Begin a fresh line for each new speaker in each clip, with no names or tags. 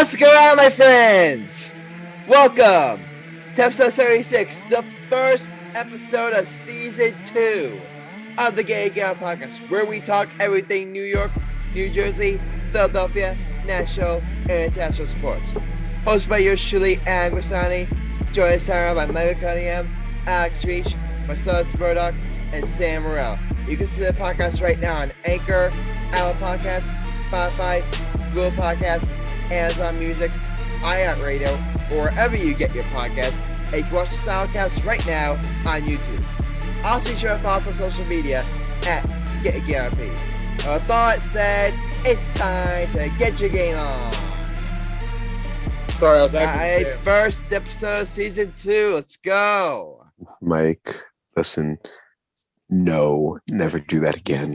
What's going on, my friends? Welcome to episode 36, the first episode of season 2 of the Gay Gal Podcast, where we talk everything New York, New Jersey, Philadelphia, national, and international sports. Hosted by yours truly, Adam Grisani, joined us by Michael Cunningham, Alex Reach, Marcellus Murdoch, and Sam Morrell. You can see the podcast right now on Anchor, Apple Podcasts, Spotify, Google Podcasts, Amazon Music, iHeartRadio, or wherever you get your podcasts. And you can watch the Soundcast right now on YouTube. Also, be sure to follow us on social media at GetGRP. With that said, it's time to get your game on.
Sorry, I was
It's first episode of season 2. Let's go.
Mike, listen. No, never do that again.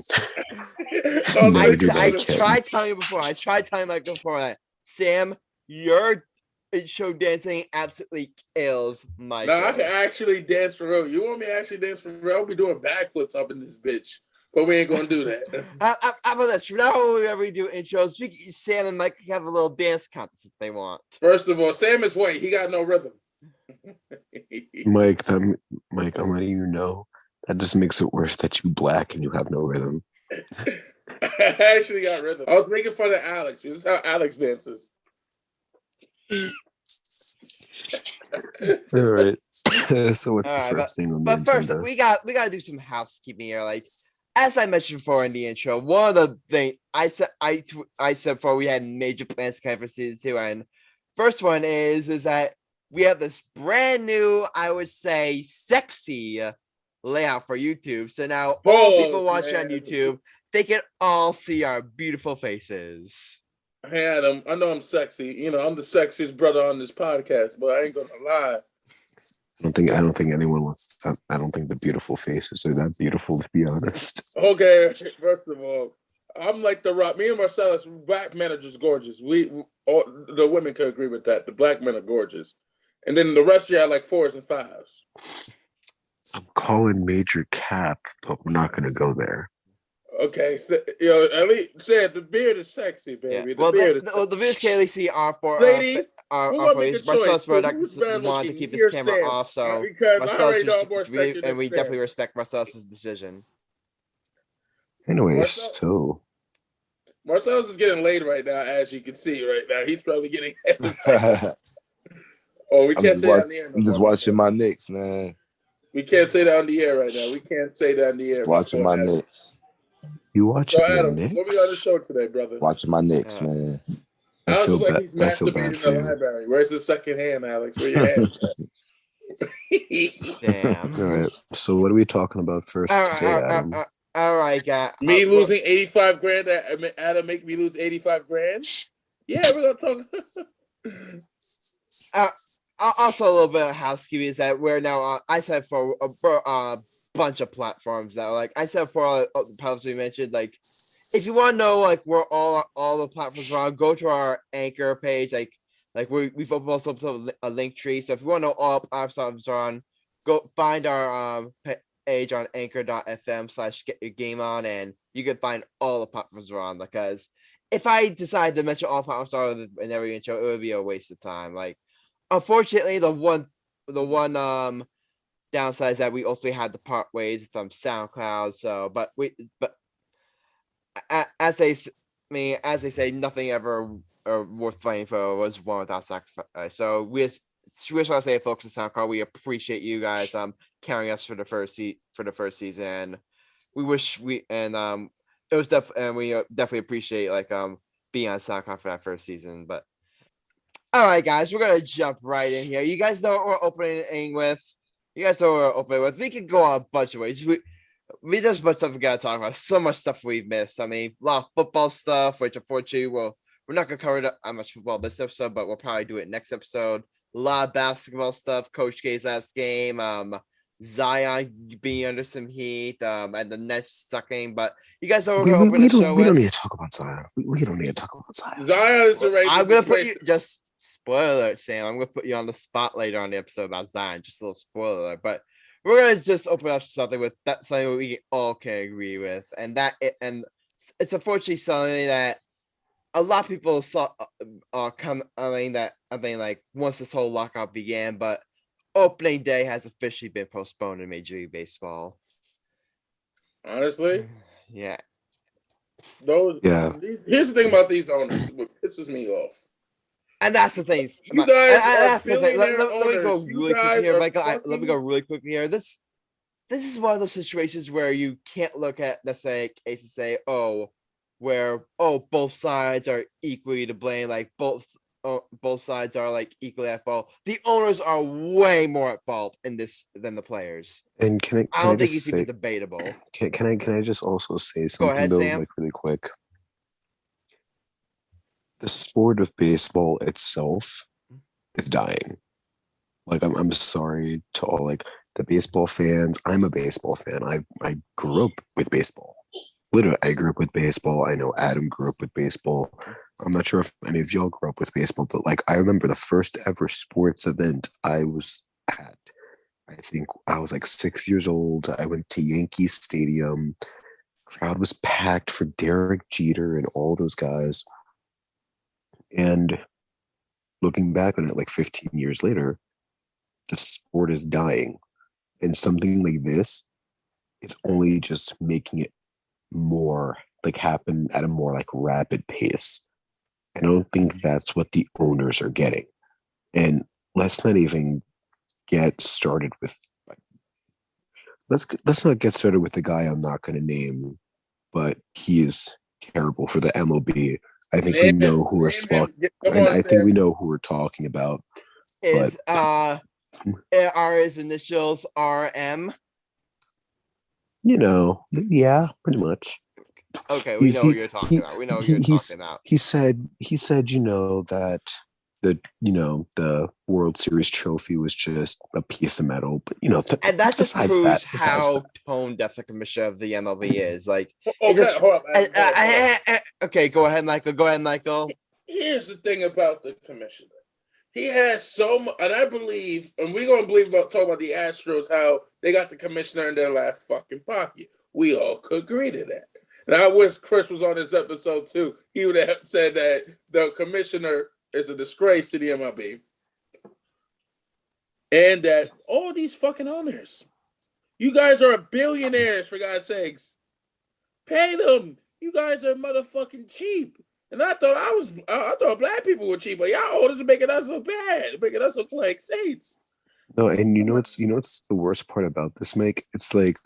I tried telling you before. I tried telling Mike before that. Sam, your show dancing absolutely kills Mike.
No, I can actually dance for real. You want me to actually dance for real? I'll be doing backflips up in this bitch. But we ain't gonna do that.
How about this? From now on, whenever we do intros, Sam and Mike can have a little dance contest if they want.
First of all, Sam is white. He got no rhythm.
Mike, I'm letting you know. That just makes it worse that you black and you have no rhythm.
I actually got rhythm. I was making fun of Alex. This is how Alex dances.
All right. So what's the first thing on the agenda?
But first, we got to do some housekeeping here. Like, as I mentioned before in the intro, one of the things I said before, we had major plans kind of for season 2, and first one is that we have this brand new, I would say, sexy layout for YouTube. So now all people watching on YouTube, they can all see our beautiful faces.
Hey Adam, I know I'm sexy. You know, I'm the sexiest brother on this podcast, but I ain't gonna lie.
I don't think anyone wants. I don't think the beautiful faces are that beautiful, to be honest.
Okay, first of all, I'm like the rock. Me and Marcellus, black men are just gorgeous. All the women could agree with that. The black men are gorgeous, and then the rest of you are like 4s and 5s.
I'm calling major cap, but we're not going to go there.
Okay, so, at least said the beard is sexy, baby.
Yeah.
The
beard can at see our four
ladies.
Our
make a
Marcellus
choice.
Murdoch wanted to keep this camera off, so
because I already know more
we definitely respect Marcellus's decision.
Anyways, so
Marcellus is getting laid right now, as you can see right now. He's probably getting. Oh, we can't say that on the air.
I'm just watching my Knicks, man.
We can't say that on the air right now. We can't say that on the air.
Just watching my Knicks.
You watching
Adam,
the Knicks?
what we on the show today, brother?
Watching my Knicks, man.
Alex looks like he's masturbating in the library. Where's the second hand, Alex? Where your hands at?
Damn.
All right. So what are we talking about first today, Adam?
All right, guys.
Me losing 85 grand. Adam make me lose 85 grand. Yeah, we're gonna talk.
Also, a little bit of housekeeping is that we're now. I said for a bunch of platforms that, like I said for the platforms we mentioned, like if you want to know like where all the platforms are on, go to our Anchor page. Like we've also put a link tree. So if you want to know all platforms are on, go find our page on anchor.fm/getyourgameon, and you can find all the platforms we're on. Because if I decide to mention all platforms are in every intro, it would be a waste of time. Like. Unfortunately, the one downside is that we also had to part ways from SoundCloud. So, but as they say, nothing ever worth fighting for was won without sacrifice. So we just want to say, folks at SoundCloud, we appreciate you guys carrying us for the first season. We wish it was and we definitely appreciate being on SoundCloud for that first season, but. All right, guys, we're going to jump right in here. You guys know what we're opening with. We can go on a bunch of ways. We just bunch of stuff we got to talk about. So much stuff we've missed. I mean, a lot of football stuff, which unfortunately we're not going to cover that much football this episode, but we'll probably do it next episode. A lot of basketball stuff. Coach K's last game. Zion being under some heat. And the Nets sucking. But you guys know what we're going to open the show with.
We don't need to talk about Zion. We don't need to talk about Zion.
Zion is the right.
I'm going to put you just. Spoiler alert, Sam. I'm gonna put you on the spot later on the episode about Zion. Just a little spoiler alert, but we're gonna just open up something with that, something we all can agree with, and it's unfortunately something that a lot of people saw like once this whole lockout began, but opening day has officially been postponed in Major League Baseball.
Honestly,
Yeah.
Here's the thing about these owners. What pisses me off.
And that's the thing.
You guys are
that's the thing.
billionaire
Let me go
owners. You
really quickly
guys
here,
are
Michael. Let me
fucking-
go really quickly here. This is one of those situations where you can't look at, let's say, case and say, both sides are equally to blame. Like both sides are like equally at fault. The owners are way more at fault in this than the players.
And
I don't think it's even debatable.
Can I just also say something
ahead,
though,
Sam.
like really quick? The sport of baseball itself is dying. Like I'm sorry to all like the baseball fans. I'm a baseball fan. I grew up with baseball. Literally, I grew up with baseball. I know Adam grew up with baseball. I'm not sure if any of y'all grew up with baseball, but like I remember the first ever sports event I was at. I think I was like 6 years old. I went to Yankee Stadium. Crowd was packed for Derek Jeter and all those guys. And looking back on it like 15 years later, the sport is dying. And something like this is only just making it more like happen at a more like rapid pace. I don't think that's what the owners are getting. And let's not even get started with like, let's not get started with the guy I'm not going to name, but he is terrible for the MLB. I think we know who we're I think we know who we're talking about.
Are his initials RM?
Yeah, pretty much.
Okay, we know who you're talking about. We know who you're talking about.
He said, that the World Series trophy was just a piece of metal, but
and that just proves how tone deaf the commissioner of the MLB is. Like, okay, go ahead, Michael. Go ahead, Michael.
Here's the thing about the commissioner. He has so much, and I believe, and we're gonna talk about the Astros, how they got the commissioner in their last fucking pocket. We all could agree to that. And I wish Chris was on this episode too. He would have said that the commissioner is a disgrace to the MLB. And that all these fucking owners, you guys are billionaires, for God's sakes. Pay them. You guys are motherfucking cheap. And I thought black people were cheap, but y'all owners are making us look bad, making us look like saints.
No, and what's the worst part about this, Mike? It's like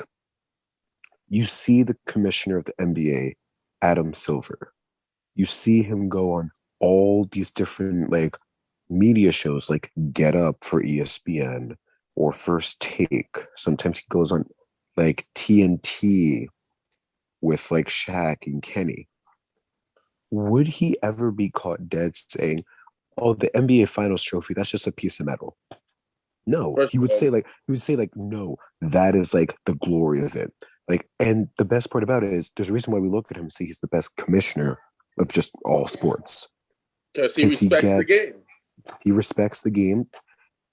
you see the commissioner of the NBA, Adam Silver. You see him go on all these different like media shows, like Get Up for ESPN or First Take. Sometimes he goes on like TNT with like Shaq and Kenny. Would he ever be caught dead saying, "Oh, the NBA Finals trophy, that's just a piece of metal"? No, he would say no, that is like the glory of it. Like, and the best part about it is there's a reason why we look at him and say he's the best commissioner of just all sports.
Because he respects the game.
He respects the game,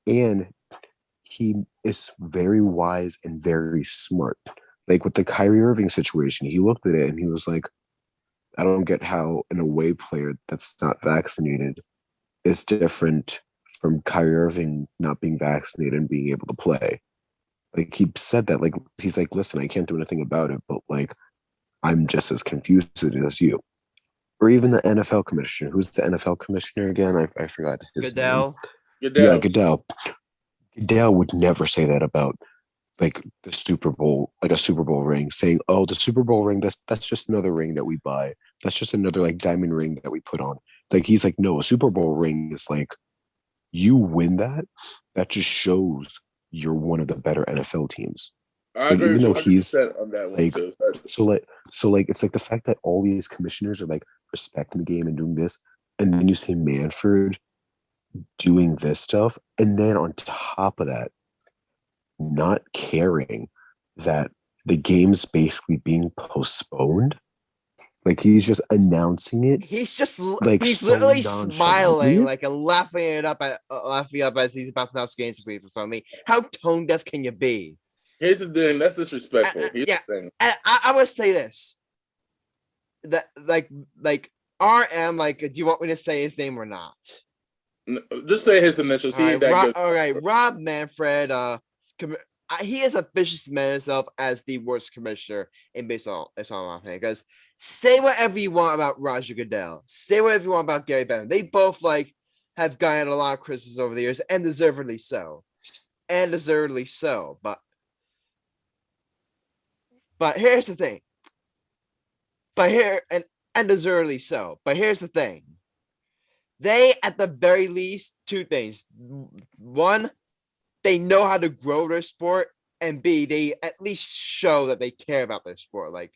and he is very wise and very smart. Like with the Kyrie Irving situation, he looked at it and he was like, I don't get how an away player that's not vaccinated is different from Kyrie Irving not being vaccinated and being able to play. Like he said that, like he's like, listen, I can't do anything about it, but like I'm just as confused as you. Or even the NFL commissioner. Who's the NFL commissioner again? I forgot his name. Yeah, Goodell. Goodell would never say that about like the Super Bowl, like a Super Bowl ring, saying, "Oh, the Super Bowl ring, that's just another ring that we buy. That's just another like diamond ring that we put on." Like he's like, no, a Super Bowl ring is like, you win that just shows you're one of the better NFL teams.
I agree with you 100% on that one
like,
too.
So it's like the fact that all these commissioners are like respecting the game and doing this, and then you see Manfred doing this stuff, and then on top of that, not caring that the game's basically being postponed. Like he's just announcing it.
He's just like he's so literally smiling, like and laughing up as he's about to announce games for people. So I mean, how tone deaf can you be?
Here's the thing. That's disrespectful. Here's the thing.
I would say this. That like RM, like, do you want me to say his name or not?
Just say his initials. He ain't that good.
All right, Rob Manfred. He has officially cemented himself as the worst commissioner in baseball. That's all I'm saying. Because say whatever you want about Roger Goodell, say whatever you want about Gary Bettman. They both have gotten a lot of criticism over the years, and deservedly so. But here's the thing. And deservedly so. But here's the thing. They, at the very least, two things. One, they know how to grow their sport, and B, they at least show that they care about their sport. Like,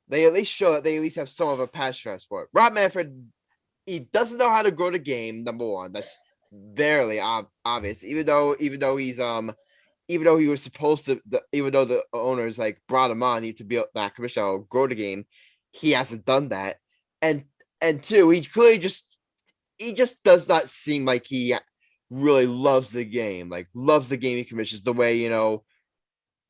they at least show that they at least have some of a passion for their sport. Rob Manfred, he doesn't know how to grow the game. Number one, that's barely obvious. Even though he was supposed to, even though the owners brought him on, he to be that commissioner or grow the game, he hasn't done that. And two, he clearly just does not seem like he really loves the game, loves the game he commissions the way,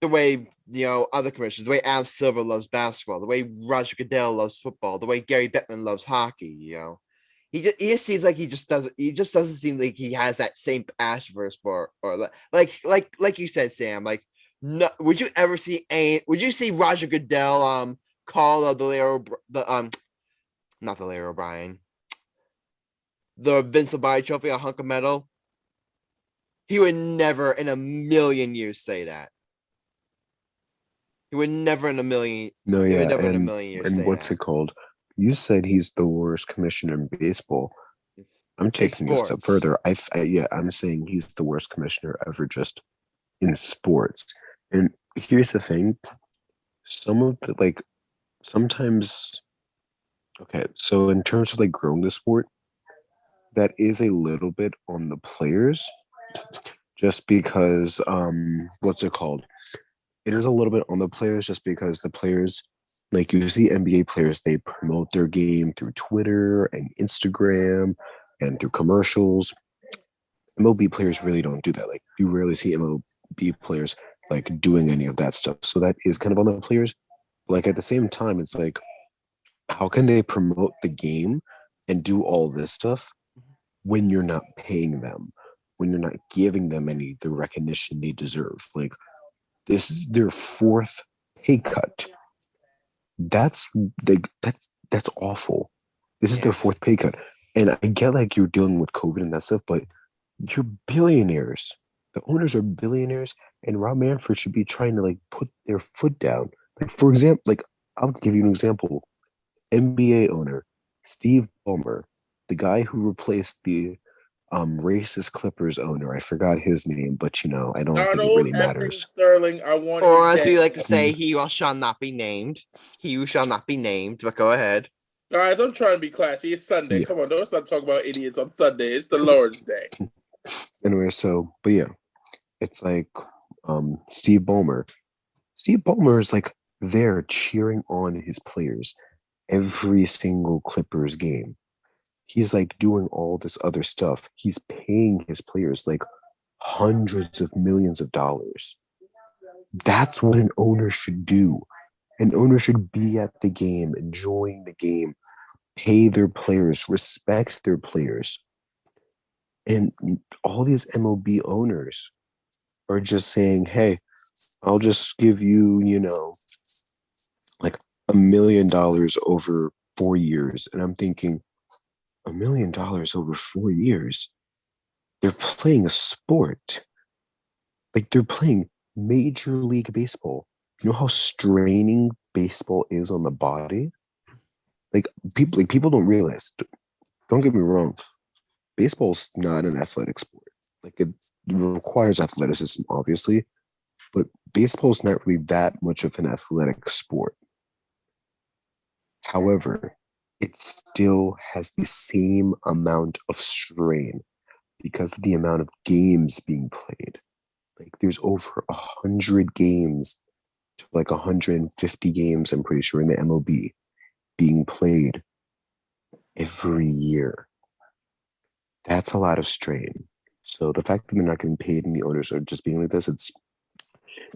other commissioners, the way Adam Silver loves basketball, the way Roger Goodell loves football, the way Gary Bettman loves hockey, He just seems like he just doesn't seem like he has that same passion for a sport, or like you said, Sam, no, would you see Roger Goodell call not the Larry O'Brien, the Vince Lombardi Trophy a hunk of metal? He would never in a million years say that. He would never in a million.
No, yeah,
in a million years.
And what's it called? You said he's the worst commissioner in baseball. I'm taking it a step further. I'm saying he's the worst commissioner ever, just in sports. And here's the thing: sometimes. Okay, so in terms of growing the sport, that is a little bit on the players, just because what's it called? It is a little bit on the players just because the players, you see NBA players, they promote their game through Twitter and Instagram and through commercials. MLB players really don't do that. You rarely see MLB players doing any of that stuff. So that is kind of on the players. At the same time, it's how can they promote the game and do all this stuff when you're not paying them, when you're not giving them the recognition they deserve? This is their fourth pay cut. That's awful. This is their fourth pay cut. And I get you're dealing with COVID and that stuff, but you're billionaires. The owners are billionaires, and Rob Manfred should be trying to put their foot down. For example, I'll give you an example. NBA owner Steve Ballmer, the guy who replaced the racist Clippers owner. I forgot his name, but I don't think it really matters.
Sterling, I want.
Or as we like to say, he shall not be named. He who shall not be named. But go ahead.
Guys, I'm trying to be classy. It's Sunday. Yeah. Come on, don't start talking about idiots on Sunday. It's the Lord's Day.
Anyway, but yeah, it's Steve Ballmer. Steve Ballmer is there cheering on his players every single Clippers game. He's doing all this other stuff. He's paying his players hundreds of millions of dollars. That's what an owner should do. An owner should be at the game, enjoying the game, pay their players, respect their players. And all these MLB owners are just saying, hey, I'll just give you, $1 million over 4 years. And I'm thinking, $1 million over 4 years? They're playing a sport. They're playing Major League Baseball. You know how straining baseball is on the body? People don't realize. Don't get me wrong. Baseball's not an athletic sport. It requires athleticism, obviously, but baseball's not really that much of an athletic sport. However, it still has the same amount of strain because of the amount of games being played. There's over 100 games to 150 games, I'm pretty sure, in the MLB being played every year. That's a lot of strain. So the fact that they're not getting paid and the owners are just being like this,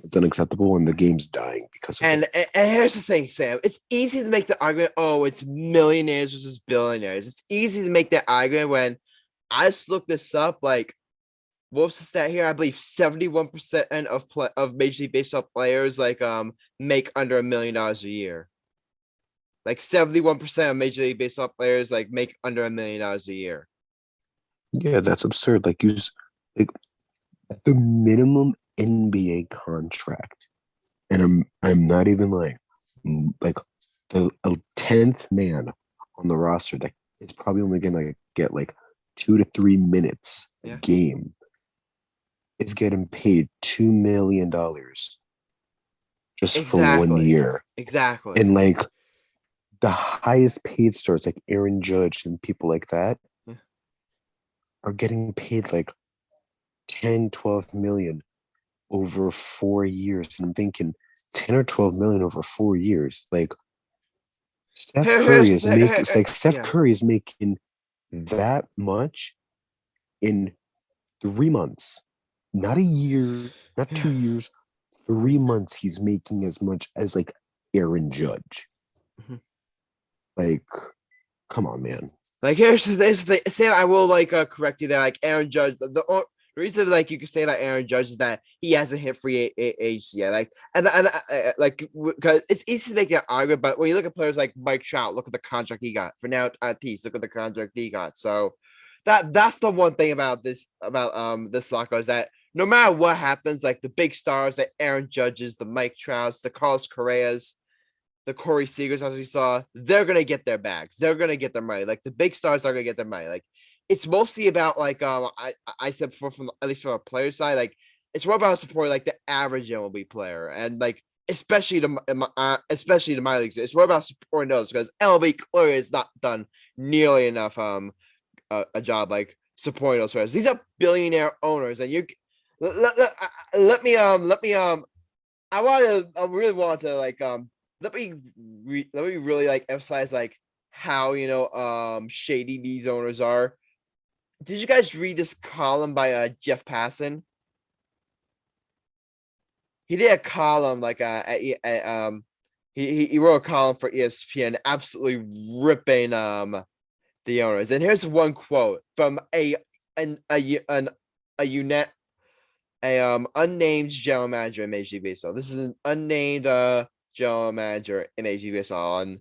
It's unacceptable, and the game's dying because of it.
And here's the thing, Sam. It's easy to make the argument, oh, it's millionaires versus billionaires. It's easy to make that argument when I just looked this up. Like, what's the stat here? I believe 71% of Major League Baseball players make under $1 million a year. Like 71% of Major League Baseball players make under $1 million a year.
Yeah, that's absurd. Like the minimum NBA contract, and I'm not even lying. Like the 10th man on the roster that is probably only gonna get 2 to 3 minutes a game is getting paid $2 million just for 1 year.
Exactly.
And the highest paid stars like Aaron Judge and people like that are getting paid 10, 12 million over 4 years. And I'm thinking 10 or 12 million over 4 years. Steph Curry is making that much in 3 months. Not a year, not 2 years, 3 months he's making as much as Aaron Judge. Come on, man.
Here's the thing. Sam, I will correct you there. Aaron Judge, the reason you can say that Aaron Judge is that he hasn't hit free agency yet. Because it's easy to make that argument, but when you look at players like Mike Trout, look at the contract he got. Fernando Tatis, look at the contract he got. So that's the one thing about this lockout is that no matter what happens, the big stars, the Aaron Judges, the Mike Trouts, the Carlos Correas, the Corey Seagers, as we saw, they're gonna get their bags. They're gonna get their money. The big stars are gonna get their money. It's mostly about I said before, from at least from a player side, it's more about supporting the average MLB player, and especially the minor leagues. It's more about supporting those because MLB clearly has not done nearly enough a job supporting those players. These are billionaire owners, and let me really want to let me really emphasize how shady these owners are. Did you guys read this column by Jeff Passan? He did a column he wrote a column for ESPN, absolutely ripping the owners. And here's one quote from unnamed general manager in Major League Baseball. This is an unnamed general manager in Major League Baseball. And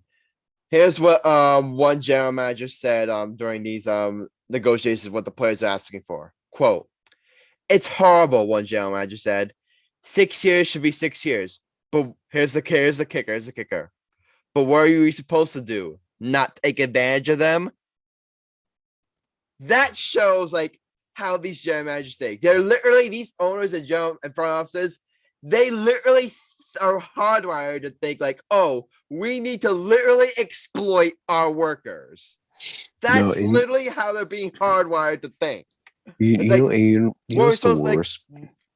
here's what one general manager said during these negotiations, what the players are asking for. Quote, "It's horrible," one general manager said. 6 years should be 6 years. But here's the kicker. But what are you supposed to do? Not take advantage of them? That shows how these general managers think. They're literally, these owners and front offices, they literally are hardwired to think oh, we need to literally exploit our workers. That's literally how they're being hardwired to think.
What's the worst?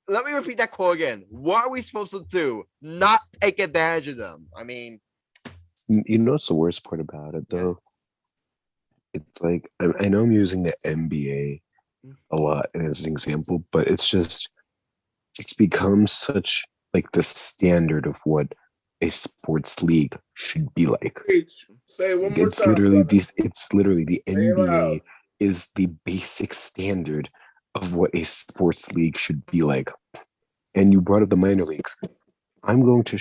Let me repeat that quote again. What are we supposed to do? Not take advantage of them. I mean,
what's the worst part about it though? It's I know I'm using the NBA a lot as an example, but it's become such the standard of what a sports league should be like.
Say it one more
It's
time.
literally the NBA is the basic standard of what a sports league should be like. And you brought up the minor leagues. I'm going to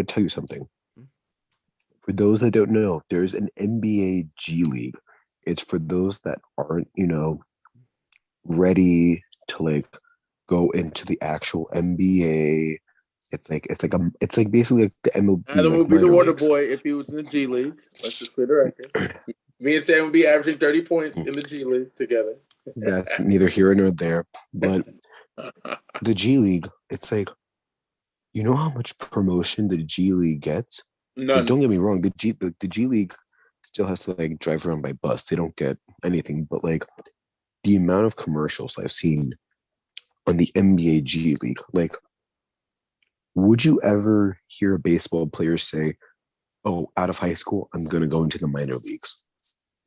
tell you something. For those that don't know, there's an NBA G League. It's for those that aren't, ready to go into the actual NBA. It's basically the MLB.
Adam would be the water boy if he was in the G League. Let's just clear the record. Me and Sam would be averaging 30 points in the G League together.
That's neither here nor there. But the G League, it's how much promotion the G League gets?
None.
Don't get me wrong, the G League still has to drive around by bus. They don't get anything, but the amount of commercials I've seen on the NBA G League, would you ever hear a baseball player say, "Oh, out of high school, I'm going to go into the minor leagues"?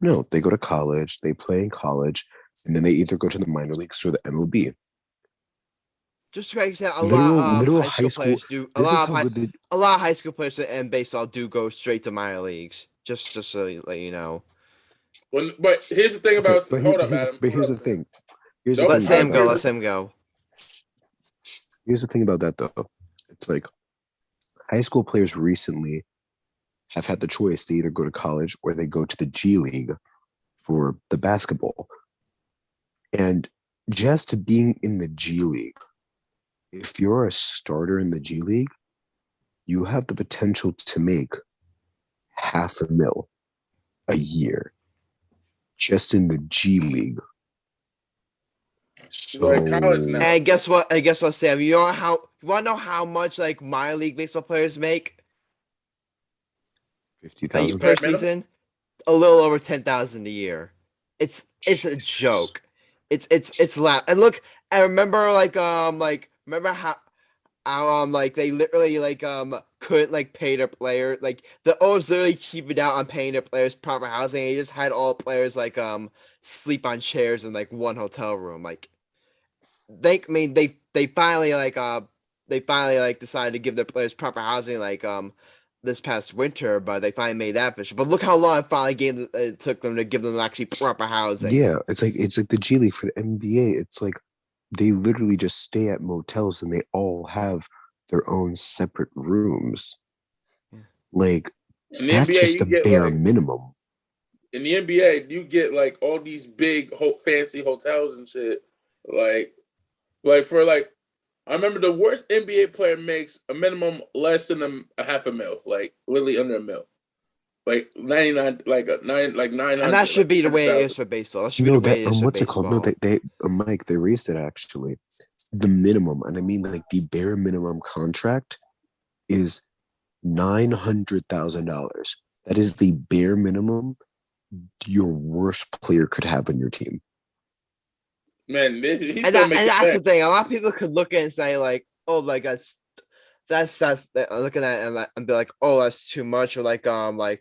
No, they go to college, they play in college, and then they either go to the minor leagues or the MLB.
Just like I said, a
Literal
lot of high
high
school
school.
players do.
This is how good the
A lot of high school players in baseball do go straight to minor leagues. Just so let you know.
But here's the thing about. Hold up, Adam.
Here's the thing.
Let Sam go. Let Sam go.
Here's the thing about that, though. It's like high school players recently have had the choice to either go to college or they go to the G League for the basketball. And just being in the G League, if you're a starter in the G League, you have the potential to make $500,000 a year just in the G League. So,
and guess what? Sam? You want to know how much like minor league baseball players make?
$50,000
per season. A little over $10,000 a year. It's a joke. It's loud. And look, I remember remember how like they literally couldn't pay their players, like the owners literally cheaped out on paying their players proper housing. They just had all players sleep on chairs in one hotel room. They finally decided to give their players proper housing this past winter, but they finally made that fish. But look how long it took them to give them actually proper housing.
Yeah, it's like the G League for the NBA. It's like they literally just stay at motels and they all have their own separate rooms.
Yeah.
Like
NBA,
that's just the bare minimum.
In the NBA, you get all these big fancy hotels and shit. I remember the worst NBA player makes a minimum less than a $500,000, literally under $1 million, 99, 900.
And that should be the way it is for baseball. That should be the way it is for baseball.
No, they Mike, they raised it actually. The minimum, and I mean the bare minimum contract is $900,000. That is the bare minimum your worst player could have on your team.
Man, that's
the thing. A lot of people could look at it and say that's looking at it and be like, oh, that's too much, or the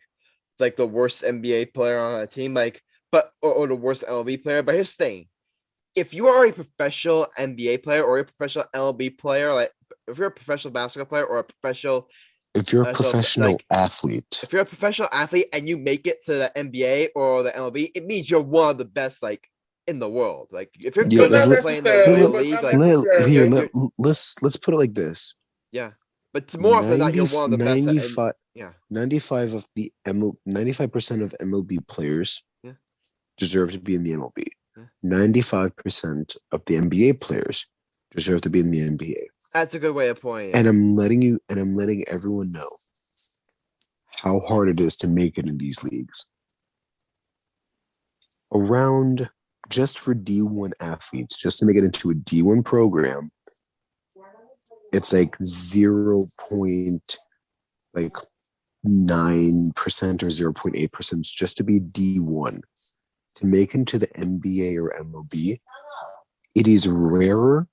worst NBA player on a team, or the worst MLB player. But here's the thing: if you are a professional NBA player or a professional MLB player, if you're a professional basketball player or a professional,
if you're a professional athlete,
if you're a professional athlete and you make it to the NBA or the MLB, it means you're one of the best, in the world. If you're good enough to play in the league,
let's put it like this.
Yeah, but more often than not, you're one of the
95,
best. Yeah,
95% of MLB players deserve to be in the MLB. 95% of the NBA players deserve to be in the NBA.
That's a good way of pointing it.
And I'm letting everyone know how hard it is to make it in these leagues. Around, just for D1 athletes, just to make it into a D1 program, it's 0.9% or 0.8% just to be D1. To make into the NBA or MLB, it is rarer.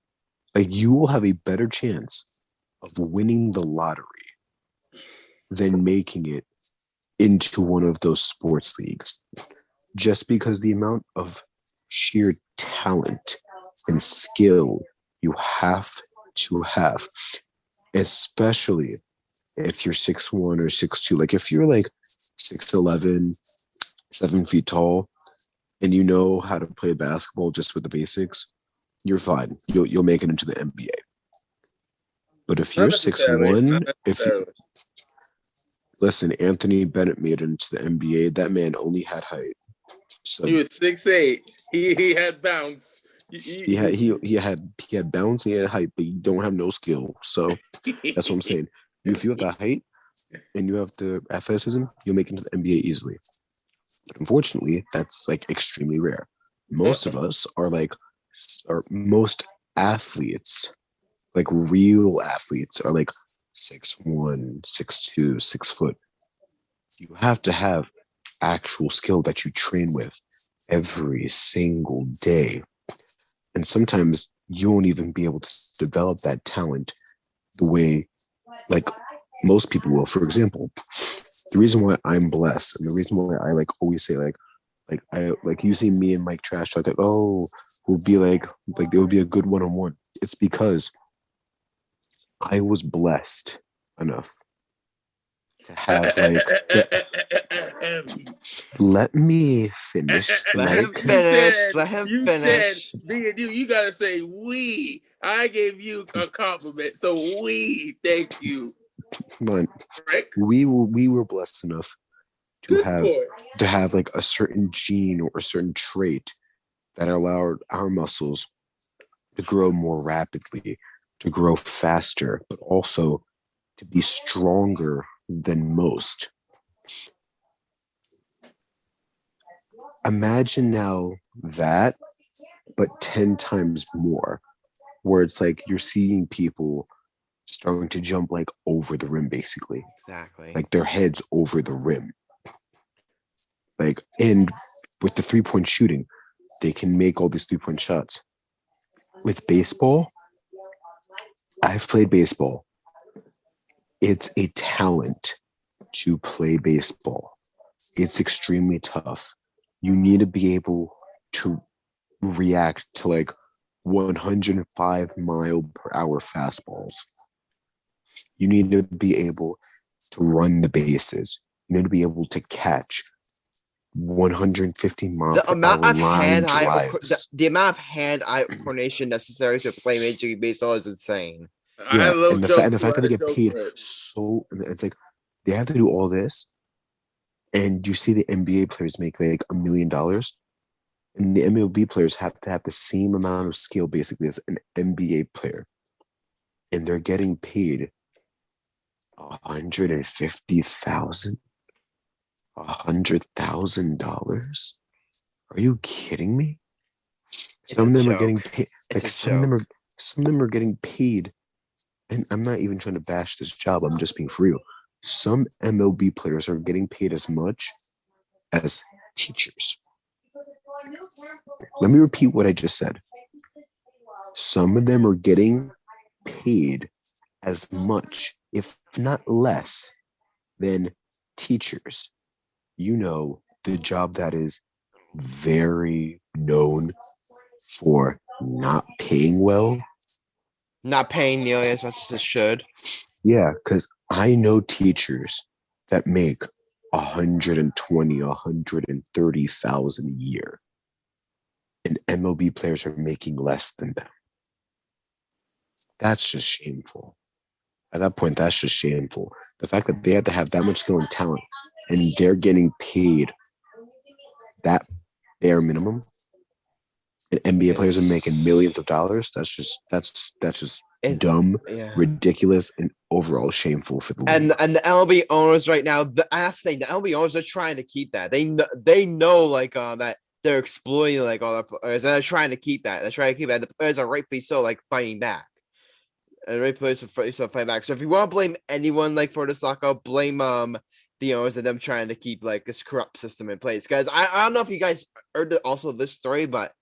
You will have a better chance of winning the lottery than making it into one of those sports leagues, just because the amount of sheer talent and skill you have to have, especially if you're 6'1" or 6'2". If you're 6'11", 7 feet tall, and you know how to play basketball just with the basics, you're fine. You'll make it into the NBA. But if you're 6'1", listen, Anthony Bennett made it into the NBA. That man only had height. So
he was 6'8". He had bounce.
He had bounce. He had height, but you don't have no skill. So that's what I'm saying. If you have the height and you have the athleticism, you'll make it into the NBA easily. But unfortunately, that's extremely rare. Most of us are most athletes, real athletes, are 6'1", 6'2", 6 foot. You have to have actual skill that you train with every single day. And sometimes you won't even be able to develop that talent the way most people will. For example, the reason why I'm blessed and the reason why I always say you see me and Mike trash talk, oh, we'll be it would be a good one-on-one. It's because I was blessed enough to have like let me finish.
Let him
Like
finish. Let him
you
finish.
said, me and you gotta say we. I gave you a compliment, so we. Thank you,
but
Rick.
we were blessed enough to
Good
have
boy.
like a certain gene or a certain trait that allowed our muscles to grow more rapidly, to grow faster, but also to be stronger than most. Imagine now that, but 10 times more, where it's like you're seeing people starting to jump like over the rim, basically.
Exactly.
Like their heads over the rim. Like, and with the 3-point shooting, they can make all these 3-point shots. With baseball, I've played baseball. It's a talent to play baseball. It's extremely tough. You need to be able to react to like 105-mile-per-hour fastballs. You need to be able to run the bases. You need to be able to catch 150-mile-per-hour line drives.
The amount of hand-eye coordination necessary to play Major League Baseball is insane.
I had a little
and the
joke.
fact that they get paid
for it.
so, it's like they have to do all this, and you see the NBA players make like $1 million, and the MLB players have to have the same amount of skill basically as an NBA player, and they're getting paid $150,000, $100,000. Are you kidding me? Some of them are getting paid. Like some of them are getting paid. And I'm not even trying to bash this job. I'm just being for real. Some MLB players are getting paid as much as teachers. Let me repeat what I just said. Some of them are getting paid as much, if not less, than teachers. You know, the job that is very known for not paying well.
Not paying nearly as much as it should.
Yeah, because I know teachers that make 120, 130,000 a year, and MLB players are making less than them. That's just shameful. At that point, that's just shameful. The fact that they have to have that much skill and talent, and they're getting paid that bare minimum, and NBA players are making millions of dollars. That's just dumb, ridiculous, and overall shameful for the league.
And the MLB owners right now, the MLB owners are trying to keep that. They know like that they're exploiting like all the players, and they're trying to keep that. They're trying to keep that. The players are rightfully so like fighting back. And rightfully so fighting back. So if you want to blame anyone like for this lockout, blame the owners and them trying to keep like this corrupt system in place. Guys, I don't know if you guys heard also this story, but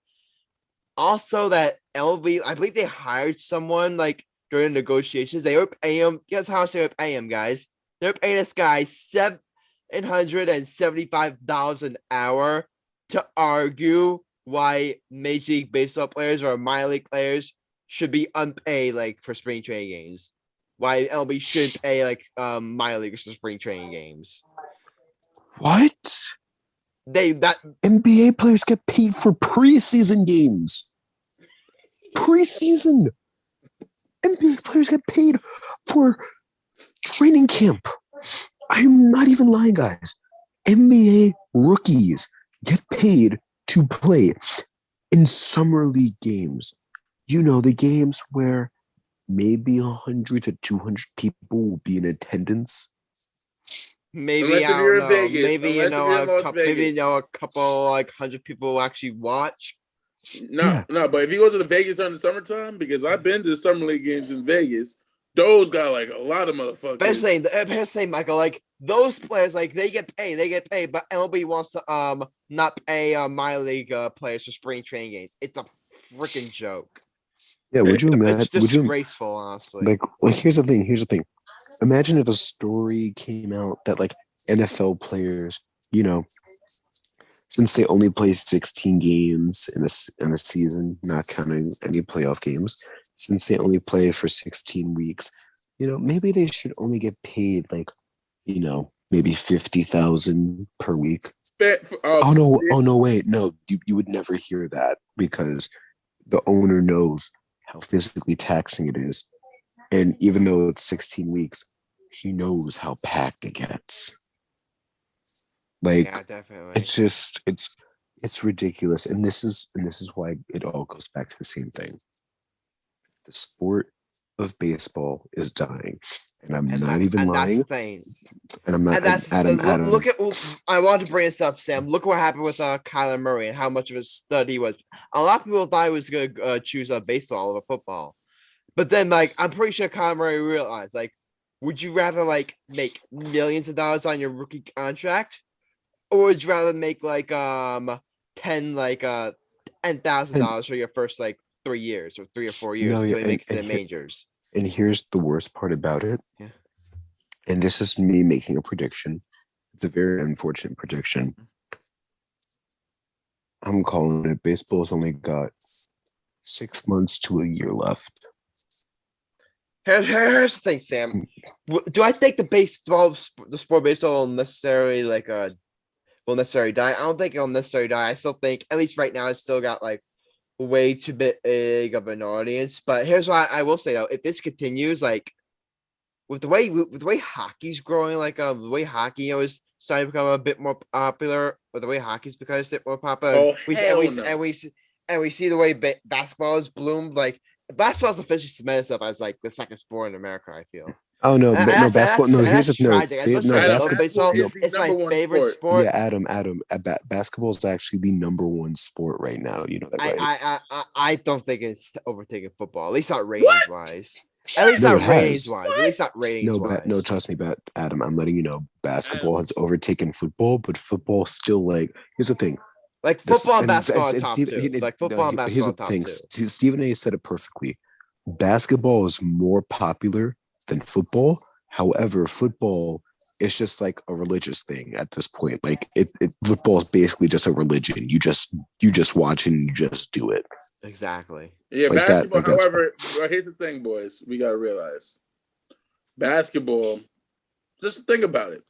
also that LB, I believe they hired someone like during negotiations. They were paying him. Guess how much they were paying him, guys? They're paying this guy $775 an hour to argue why Major League Baseball players or minor league players should be unpaid like for spring training games. Why LB shouldn't pay like minor leaguers for spring training games.
What? NBA players get paid for preseason games. Preseason. NBA players get paid for training camp. I'm not even lying, guys. NBA rookies get paid to play in summer league games. You know, the games where maybe 100 to 200 people will be in attendance.
Maybe I don't know. Maybe a couple like 100 people will actually watch.
No, but if you go to the Vegas during the summertime, because I've been to the summer league games in Vegas, those got like a lot of motherfuckers.
Best thing, Michael, like those players, like they get paid, but MLB wants to not pay minor league players for spring training games. It's a freaking joke.
Yeah, would you imagine?
It's disgraceful, honestly.
Like here's the thing. Imagine if a story came out that like NFL players, you know, since they only play 16 games in a season, not counting any playoff games, since they only play for 16 weeks, maybe they should only get paid like, maybe 50,000 per week. Oh no, wait, no, you would never hear that because the owner knows how physically taxing it is. And even though it's 16 weeks, he knows how packed it gets. Like,
Yeah, definitely.
it's ridiculous. And this is why it all goes back to the same thing. The sport of baseball is dying. And I'm not even lying.
That's the thing.
And I'm not.
And that's
Adam.
Look at. I wanted to bring this up, Sam. Look what happened with Kyler Murray and how much of a stud he was. A lot of people thought he was going to choose baseball over football, but then like I'm pretty sure Kyler Murray realized like, would you rather like make millions of dollars on your rookie contract, or would you rather make like $10,000 for your first like 3 years or 3 or 4 years until he makes the majors?
And here's the worst part about it.
Yeah.
And this is me making a prediction. It's a very unfortunate prediction. I'm calling it. Baseball's only got 6 months to a year left.
Here's the thing, Sam. Do I think the sport of baseball will necessarily die? I don't think it'll necessarily die. I still think, at least right now, it's still got like way too big of an audience. But here's why I will say though: if this continues, like with the way hockey's growing, like the way hockey is starting to become a bit more popular, or the way hockey's becoming a bit more popular, and we see the way basketball has bloomed. Like basketball's officially cemented itself as like the second sport in America. I feel.
Oh no, but no basketball. No, here's the no.
Basketball. It's my favorite sport.
Yeah, Adam. Basketball is actually the number one sport right now. You know that, right?
I don't think it's overtaking football. At least not ratings wise. At least not ratings wise.
No, trust me, Adam. I'm letting you know, basketball has overtaken football, but football still like. Here's the thing.
Like football and basketball are top two. Like football and basketball are top two.
Stephen A. said it perfectly. Basketball is more popular than football. However, football is just like a religious thing at this point. Like football is basically just a religion. You just watch and you just do it.
Exactly.
Yeah, like basketball. However, here's the thing, boys. We gotta realize basketball. Just think about it.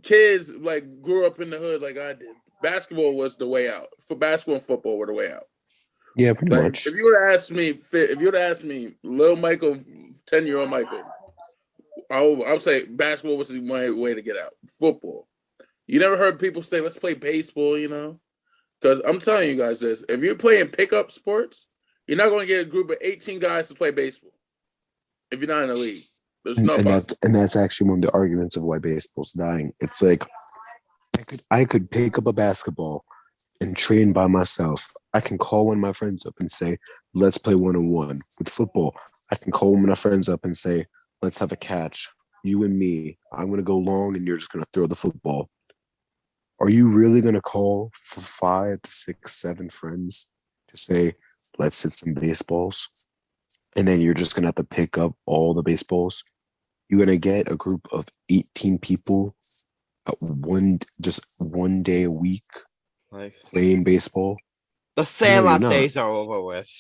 Kids like grew up in the hood like I did. Basketball was the way out. For basketball and football were the way out.
Yeah, pretty much.
If you would have asked me, little Michael, 10-year-old Michael, I would say basketball was the way to get out. Football. You never heard people say, let's play baseball, Because I'm telling you guys this. If you're playing pickup sports, you're not going to get a group of 18 guys to play baseball. If you're not in the league. There's no
and that's actually one of the arguments of why baseball's dying. It's like, I could pick up a basketball and train by myself. I can call one of my friends up and say, let's play one-on-one. With football, I can call one of my friends up and say, let's have a catch. You and me. I'm going to go long and you're just going to throw the football. Are you really going to call for 5 to 6, 7 friends to say, let's hit some baseballs? And then you're just going to have to pick up all the baseballs? You're going to get a group of 18 people one day a week
like
playing baseball.
The Sandlot days are over with.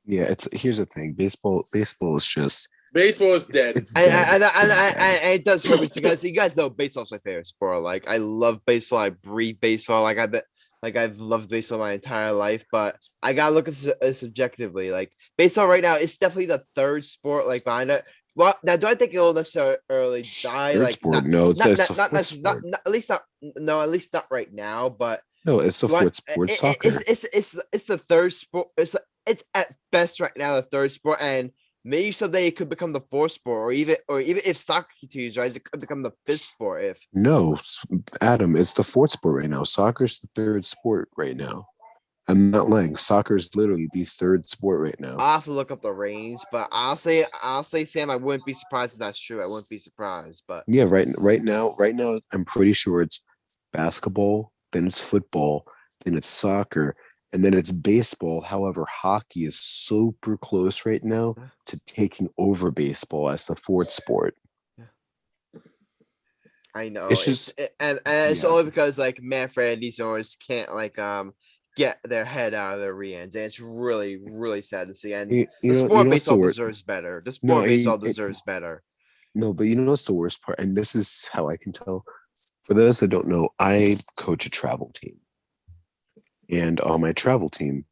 Yeah,
here's the thing. Baseball is just
baseball is dead.
It's dead. And it does hurt me because you guys know baseball's my favorite sport. Like I love baseball. I breathe baseball. I've loved baseball my entire life, but I gotta look at it subjectively. Like baseball right now, it's definitely the third sport. Like behind it. Well, now do I think it'll necessarily die? Like
sport.
At least not right now. But
no, it's the fourth sport. Soccer.
It's the third sport. It's at best right now the third sport, and maybe someday it could become the fourth sport, or even if soccer continues, right, it could become the fifth sport.
No, Adam, it's the fourth sport right now. Soccer's the third sport right now. I'm not lying. Soccer is literally the third sport right now.
I'll have to look up the range, but I'll say, Sam, I wouldn't be surprised if that's true. I wouldn't be surprised, but
yeah, right now, I'm pretty sure it's basketball, then it's football, then it's soccer, and then it's baseball. However, hockey is super close right now to taking over baseball as the fourth sport.
I know. It's just, and it's only because like Manfred and these owners can't get their head out of their rear ends, and it's really, really sad to see. And
You
the
know,
sport of
what's the
baseball
word?
deserves better. The
No,
sport of baseball deserves better.
no, but you know what's the worst part? And this is how I can tell. For those that don't know, I coach a travel team. And on my travel team,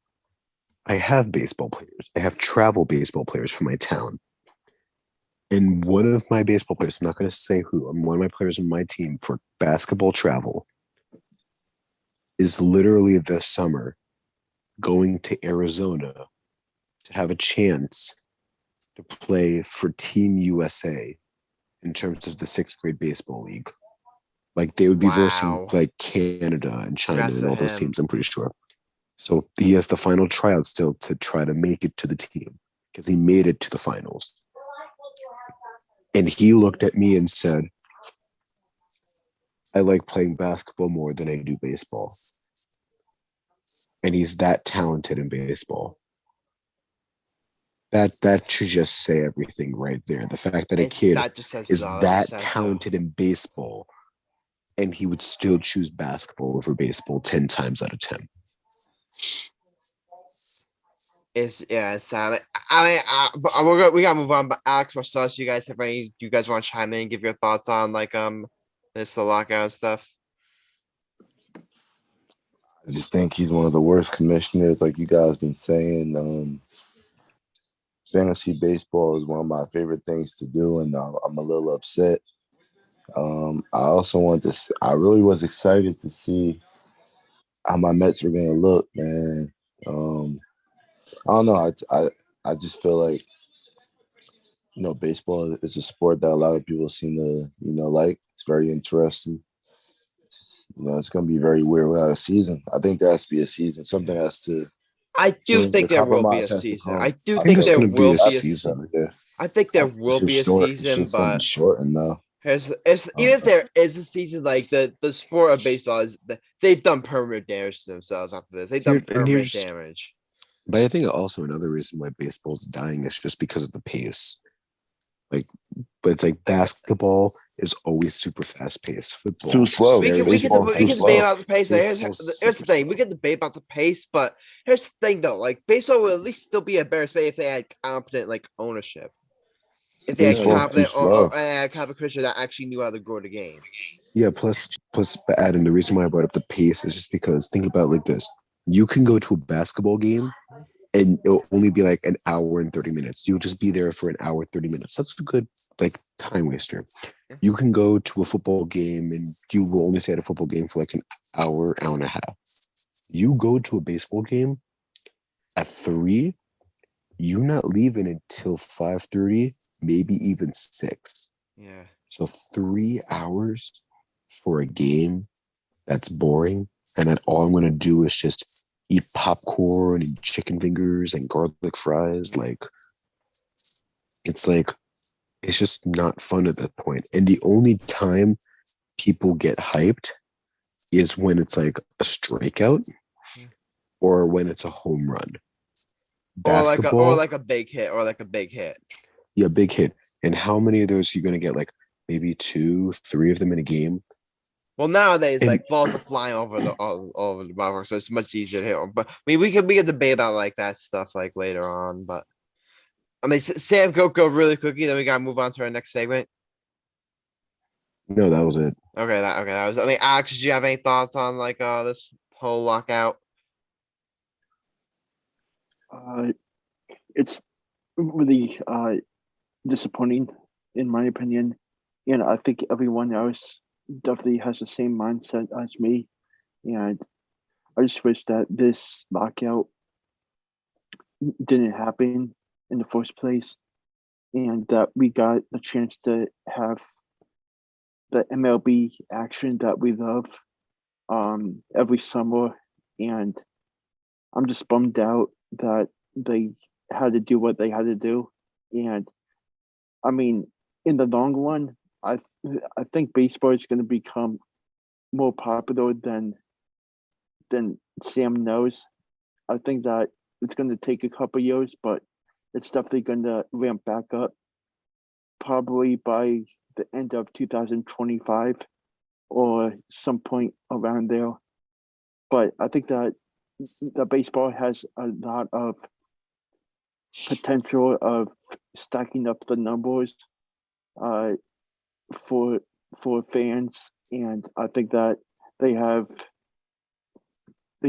I have baseball players. I have travel baseball players for my town. And one of my baseball players, I'm not going to say who, one of my players on my team for basketball travel is literally this summer going to Arizona to have a chance to play for Team USA in terms of the 6th grade baseball league. Like they would be versing like Canada and China
Congrats
and
to
all those
him.
teams, I'm pretty sure. So he has the final tryout still to try to make it to the team because he made it to the finals. And he looked at me and said, I like playing basketball more than I do baseball. And he's that talented in baseball. That should just say everything right there. The fact that a kid is that talented in baseball and he would still choose basketball over baseball 10 times out of 10.
It's sad. We gotta move on. But Alex, Marcellus, you guys have any? You guys want to chime in and give your thoughts on like the lockout stuff?
I just think he's one of the worst commissioners, like you guys been saying. Fantasy baseball is one of my favorite things to do, and I'm a little upset. I also wanted to. I really was excited to see how my Mets were gonna look, man. I don't know. I just feel like baseball is a sport that a lot of people seem to like. It's very interesting. It's gonna be very weird without a season. I think there has to be a season. Something has to.
I do think there will be a season. I do think there will be a season. I think there will be a season, but
shortened now.
Even if there is a season, like the sport of baseball is they've done permanent damage to themselves after this. They've done permanent damage.
But I think also another reason why baseball's dying is just because of the pace. But it's like basketball is always super fast paced. Football
too slow.
We can debate about the pace. Here's the thing: we can debate about the pace, but here's the thing, though. Like baseball will at least still be a better space if they had competent ownership. If they had competent or competent pitcher that actually knew how to grow the game.
Yeah. Plus, adding the reason why I brought up the pace is just because think about it like this: you can go to a basketball game and it'll only be like an hour and 30 minutes. You'll just be there for an hour, 30 minutes. That's a good time waster. You can go to a football game and you will only stay at a football game for like an hour and a half. You go to a baseball game at 3, you're not leaving until 5:30, maybe even 6.
Yeah.
So 3 hours for a game that's boring, and that all I'm gonna do is just eat popcorn and chicken fingers and garlic fries. It's just not fun at that point. And the only time people get hyped is when it's like a strikeout or when it's a home run.
Basketball, or like a big hit.
Yeah, big hit. And how many of those are you going to get? Like maybe 2, 3 of them in a game?
Well, nowadays, balls are flying over the ballpark, so it's much easier to hit them. But we can debate about that stuff later on. But I mean, Sam, go really quickly. Then we gotta move on to our next segment.
No, that was it.
Okay, that was. I mean, Alex, did you have any thoughts on this whole lockout?
It's really disappointing, in my opinion. I think everyone else definitely has the same mindset as me, and I just wish that this lockout didn't happen in the first place, and that we got the chance to have the MLB action that we love every summer. And I'm just bummed out that they had to do what they had to do. And I mean, in the long run, I think baseball is going to become more popular than Sam knows. I think that it's going to take a couple years, but it's definitely going to ramp back up probably by the end of 2025 or some point around there. But I think that the baseball has a lot of potential of stacking up the numbers uh, for fans, and I think that they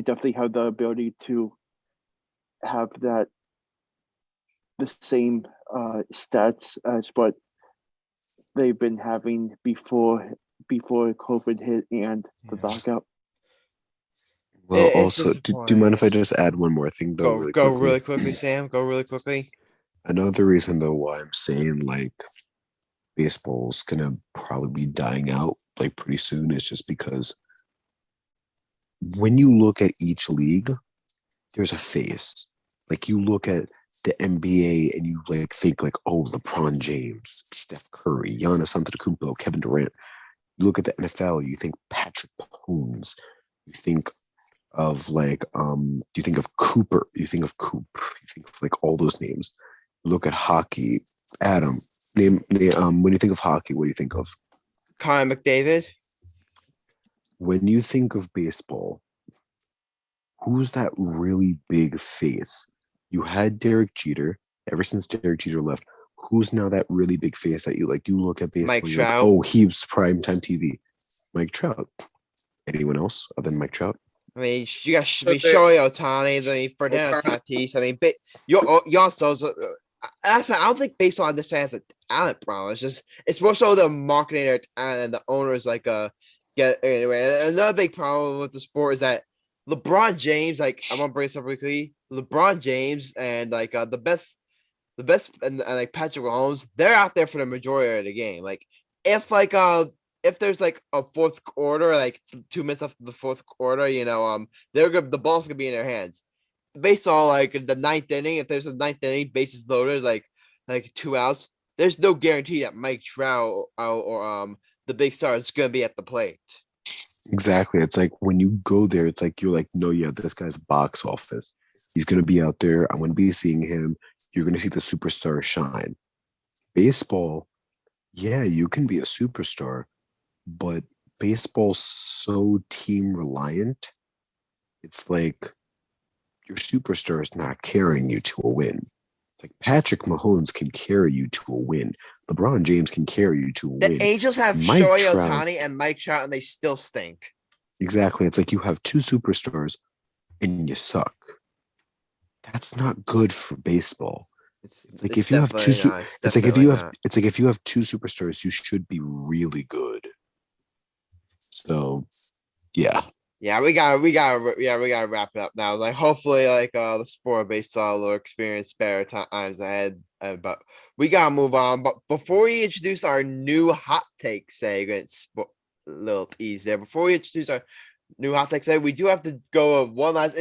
definitely have the ability to have the same stats as what they've been having before COVID hit and the lockout.
Well,
It's
also, do you mind if I just add one more thing though, really
Go
quickly?
really quickly, Sam. Go really quickly.
Another reason though why I'm saying like baseball's gonna probably be dying out like pretty soon is just because when you look at each league, there's a face. Like you look at the NBA and you like think like, oh, LeBron James, Steph Curry, Giannis Antetokounmpo, Kevin Durant. You look at the NFL, you think Patrick Mahomes. You think of like you think of Cooper, you think of Coop, you think of like all those names. You look at hockey, Adam, name when you think of hockey, what do you think of?
Connor McDavid.
When you think of baseball, who's that really big face? You had Derek Jeter. Ever since Derek Jeter left, who's now that really big face that you like? You look at baseball,
Mike
you're like,
Trout.
oh, he's primetime TV. Mike Trout. Anyone else other than Mike Trout?
I mean, you got
But
Shohei Ohtani. I mean, Fernando
Ohtani.
Tatis. I mean, you also. I don't think baseball understands the talent problem. It's more so the marketing and the owners get anyway. And another big problem with the sport is that LeBron James, like I'm gonna bring this up quickly. LeBron James and the best and like Patrick Mahomes, they're out there for the majority of the game. Like if there's like a fourth quarter, like 2 minutes after the fourth quarter, the ball's gonna be in their hands. Based on like the ninth inning, if there's a ninth inning, bases loaded, like 2 outs, there's no guarantee that Mike Trout or the big star is gonna be at the plate.
Exactly. It's like when you go there, it's like you're like, no, yeah, this guy's box office. He's gonna be out there. I'm gonna be seeing him. You're gonna see the superstar shine. Baseball, yeah, you can be a superstar, but baseball's so team reliant. It's like your superstar is not carrying you to a win. Like Patrick Mahomes can carry you to a win. LeBron James can carry you to a
The
win.
Angels have
Mike
Shohei
Trout-
Ohtani and Mike Trout, and they still stink.
Exactly. It's like you have two superstars and you suck. That's not good for baseball. It's like if you have two it's like if you have two superstars, you should be really good. So yeah.
Yeah, we gotta wrap it up now. Like, hopefully, the sport of baseball will experience better times ahead. But we gotta move on. But before we introduce our new hot take segments, little tease there. Before we introduce our new hot take segment, we do have to go one last.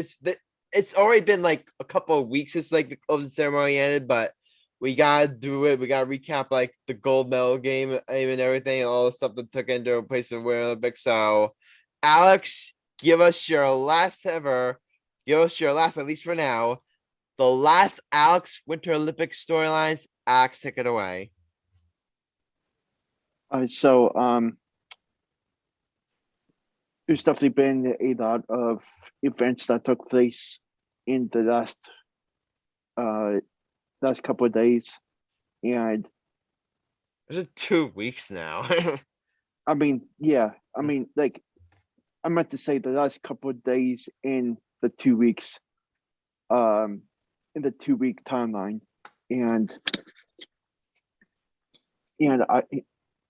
It's already been like a couple of weeks since like the closing ceremony ended, but we gotta do it. We gotta recap like the gold medal game and everything, and all the stuff that took into place in the Winter Olympics. So, Alex, give us your last, at least for now, the last Alex Winter Olympics storylines. Alex, take it away.
So there's definitely been a lot of events that took place in the last couple of days, and
Is it 2 weeks now?
I mean, yeah, I mean, like, I meant to say the last couple of days in the 2 weeks, in the 2 week timeline, and I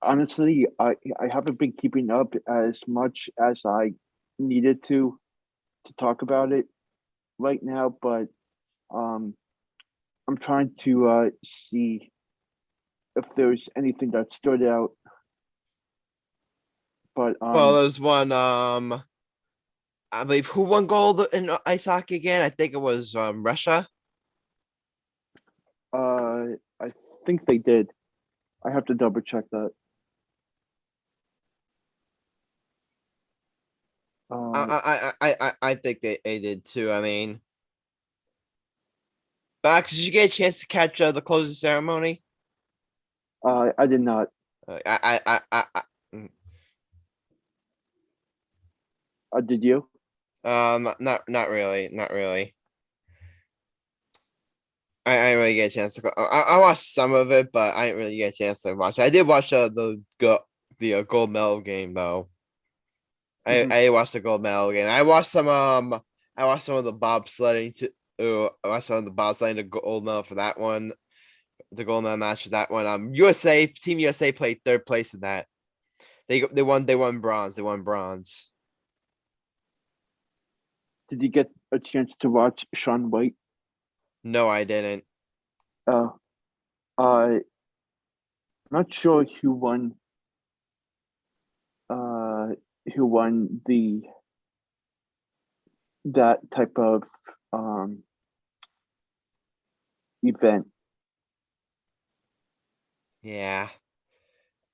honestly I haven't been keeping up as much as I needed to talk about it right now, but I'm trying to see if there's anything that stood out. But
well, there's one. I believe who won gold in ice hockey again? I think it was Russia.
I think they did. I have to double check that.
I think they did too. I mean, Max, did you get a chance to catch the closing ceremony?
I did not.
I
Did you?
Not really, not really. I didn't really get a chance to go. I watched some of it, but I didn't really get a chance to watch it. I did watch the gold medal game though.
Mhm.
I watched the gold medal game. I watched some of the bobsledding to. I watched some of the bobsledding the gold medal for that one. The gold medal match for that one. Team USA played third place in that. They won bronze. They won bronze.
Did you get a chance to watch Sean White?
No, I didn't.
Uh, I'm not sure who won. Who won that type of event?
Yeah.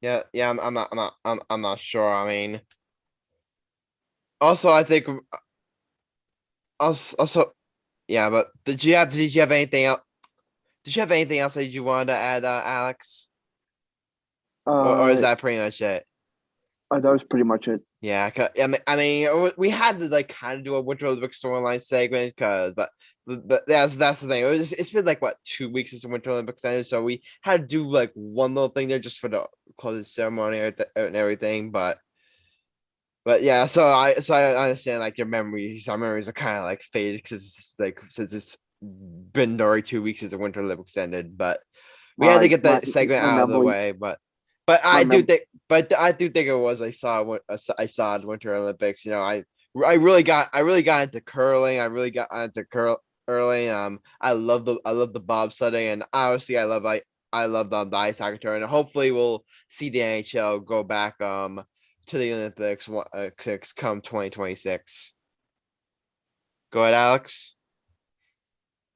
Yeah. I'm not sure. I mean, also, I think also, yeah. But did you have anything else? Did you have anything else that you wanted to add, Alex? Or is
Uh,
that pretty much it?
that was pretty much it.
Yeah, I mean, we had to like kind of do a Winter Olympics storyline segment but that's the thing. It's been like what 2 weeks since the Winter Olympics ended, so we had to do like one little thing there just for the closing ceremony and everything. But yeah, so I understand like your memories. Our memories are kind of like faded since it's been already 2 weeks since the Winter Olympics ended. But we had to get that segment
my
out of the
memory.
way. But
My
I do
mem-
think, I do think it was I saw the Winter Olympics. You know, I really got into curling. I really got into curling. I love the bobsledding, and obviously I love the ice hockey tournament. And hopefully we'll see the NHL go back to the Olympics come 2026. Go ahead, Alex.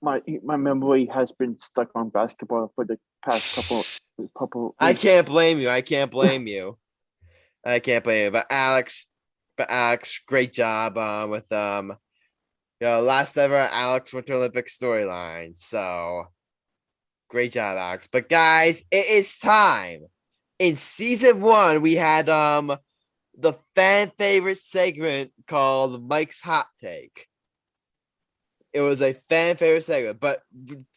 my memory has been stuck on basketball for the past couple
I
weeks.
can't blame you. I can't blame you. I can't blame you. But Alex, great job with last ever Alex Winter Olympics storyline. So great job, Alex. But guys, it is time. In season 1, we had the fan favorite segment called Mike's Hot Take. It was a fan favorite segment, but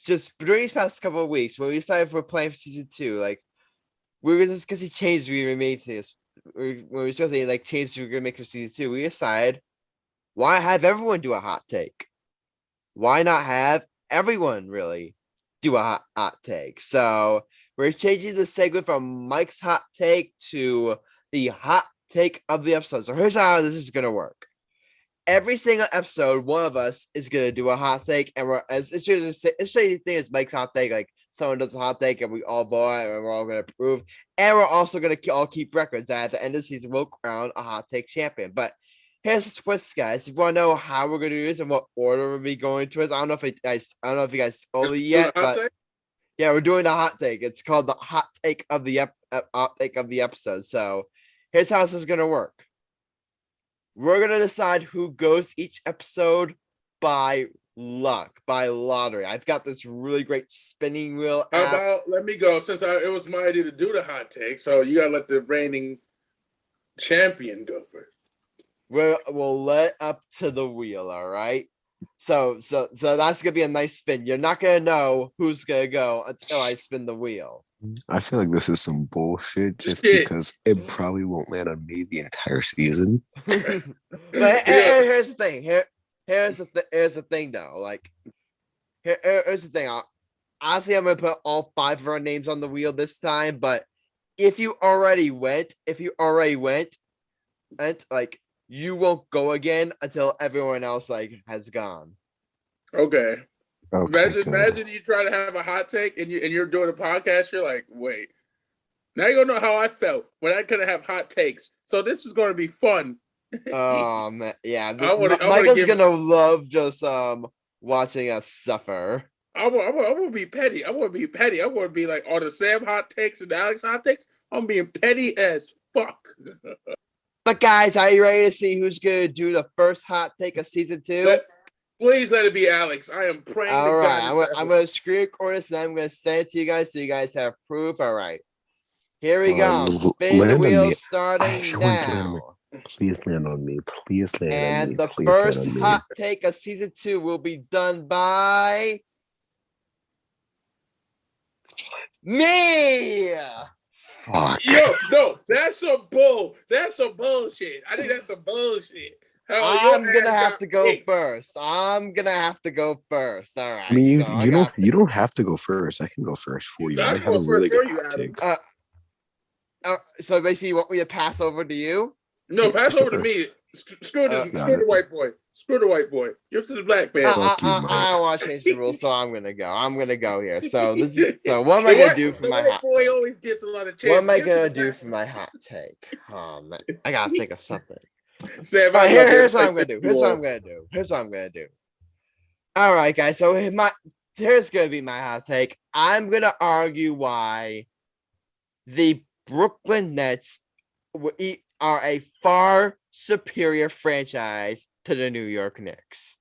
just during these past couple of weeks, when we decided if we're playing for season 2, like we were just because he changed, we made this. When we were discussing like changes we were gonna make for season 2, we decided why have everyone do a hot take? Why not have everyone really do a hot take? So we're changing the segment from Mike's hot take to the hot take of the episode. So here's how this is gonna work. Every single episode, one of us is gonna do a hot take, and it's just the thing is Mike's hot take. Like someone does a hot take, and we all vote, and we're all gonna approve, and we're also gonna all keep records. And at the end of the season, we'll crown a hot take champion. But here's the twist, guys. If you want to know how we're gonna do this and what order we'll be going to, I don't know if you guys told you yet, but yeah, we're doing a hot take. It's called the hot take of the hot take of the episode. So here's how this is gonna work. We're gonna decide who goes each episode by luck, by lottery. I've got this really great spinning wheel
How
app.
about let me go since it was my idea to do the hot take. So you gotta let the reigning champion go first.
We'll let up to the wheel, all right? So that's gonna be a nice spin. You're not gonna know who's gonna go until I spin the wheel.
I feel like this is some bullshit just because it probably won't land on me the entire season.
But here's the thing. Here's the thing though. Like here's the thing. Honestly, I'm gonna put all 5 of our names on the wheel this time. But if you already went, and like you won't go again until everyone else like has gone.
Okay.
Okay,
Imagine you try to have a hot take and you're doing a podcast. You're like, wait, now you're gonna know how I felt when I couldn't have hot takes. So this is gonna be fun.
Man, yeah.
Micah's
gonna love just watching us suffer.
I want to be petty. I want to be like all the Sam hot takes and the Alex hot takes. I'm being petty as fuck.
But guys, are you ready to see who's gonna do the first hot take of season 2?
Please let it be Alex. I am praying.
All right, I'm gonna screen record this and I'm gonna send it to you guys so you guys have proof. All right, here we go. Spin the wheel starting now.
Please land on me. Please land on me.
And the
Please land
first
on me.
hot take of season 2 will be done by me.
Fuck.
Yo, no, that's some bull. That's some bullshit. I think that's some bullshit. Hell, your
I'm gonna
ass
have
got
to go
picked.
first. I'm gonna have to go first. All right.
I mean,
so
you don't have to go first. I can go first for you.
I
I
can
have
go
a
first
really
for
good
you,
hot
Adam.
take.
So basically, you want me to pass over to you?
No, pass over to
Sure.
me. Screw this.
got
Screw
it.
the white boy. Screw the white boy. Give it to the black man.
Fuck you,
I
Mike.
don't want to change the rules, so I'm gonna go. I'm gonna go here. So what am
The
I gonna
white-
do for
the
my
white
hot
boy
take?
always gets a lot of chances.
What am I
Give it to
gonna
the
do
black
for
man.
my hot take? Oh man, I gotta think of something.
Sam,
All
I
right,
love you.
here's what
Like,
I'm gonna do.
you
Here's what
all.
I'm gonna do. Here's what I'm gonna do. All right, guys. So here's gonna be my hot take. I'm gonna argue why the Brooklyn Nets are a far superior franchise to the New York Knicks.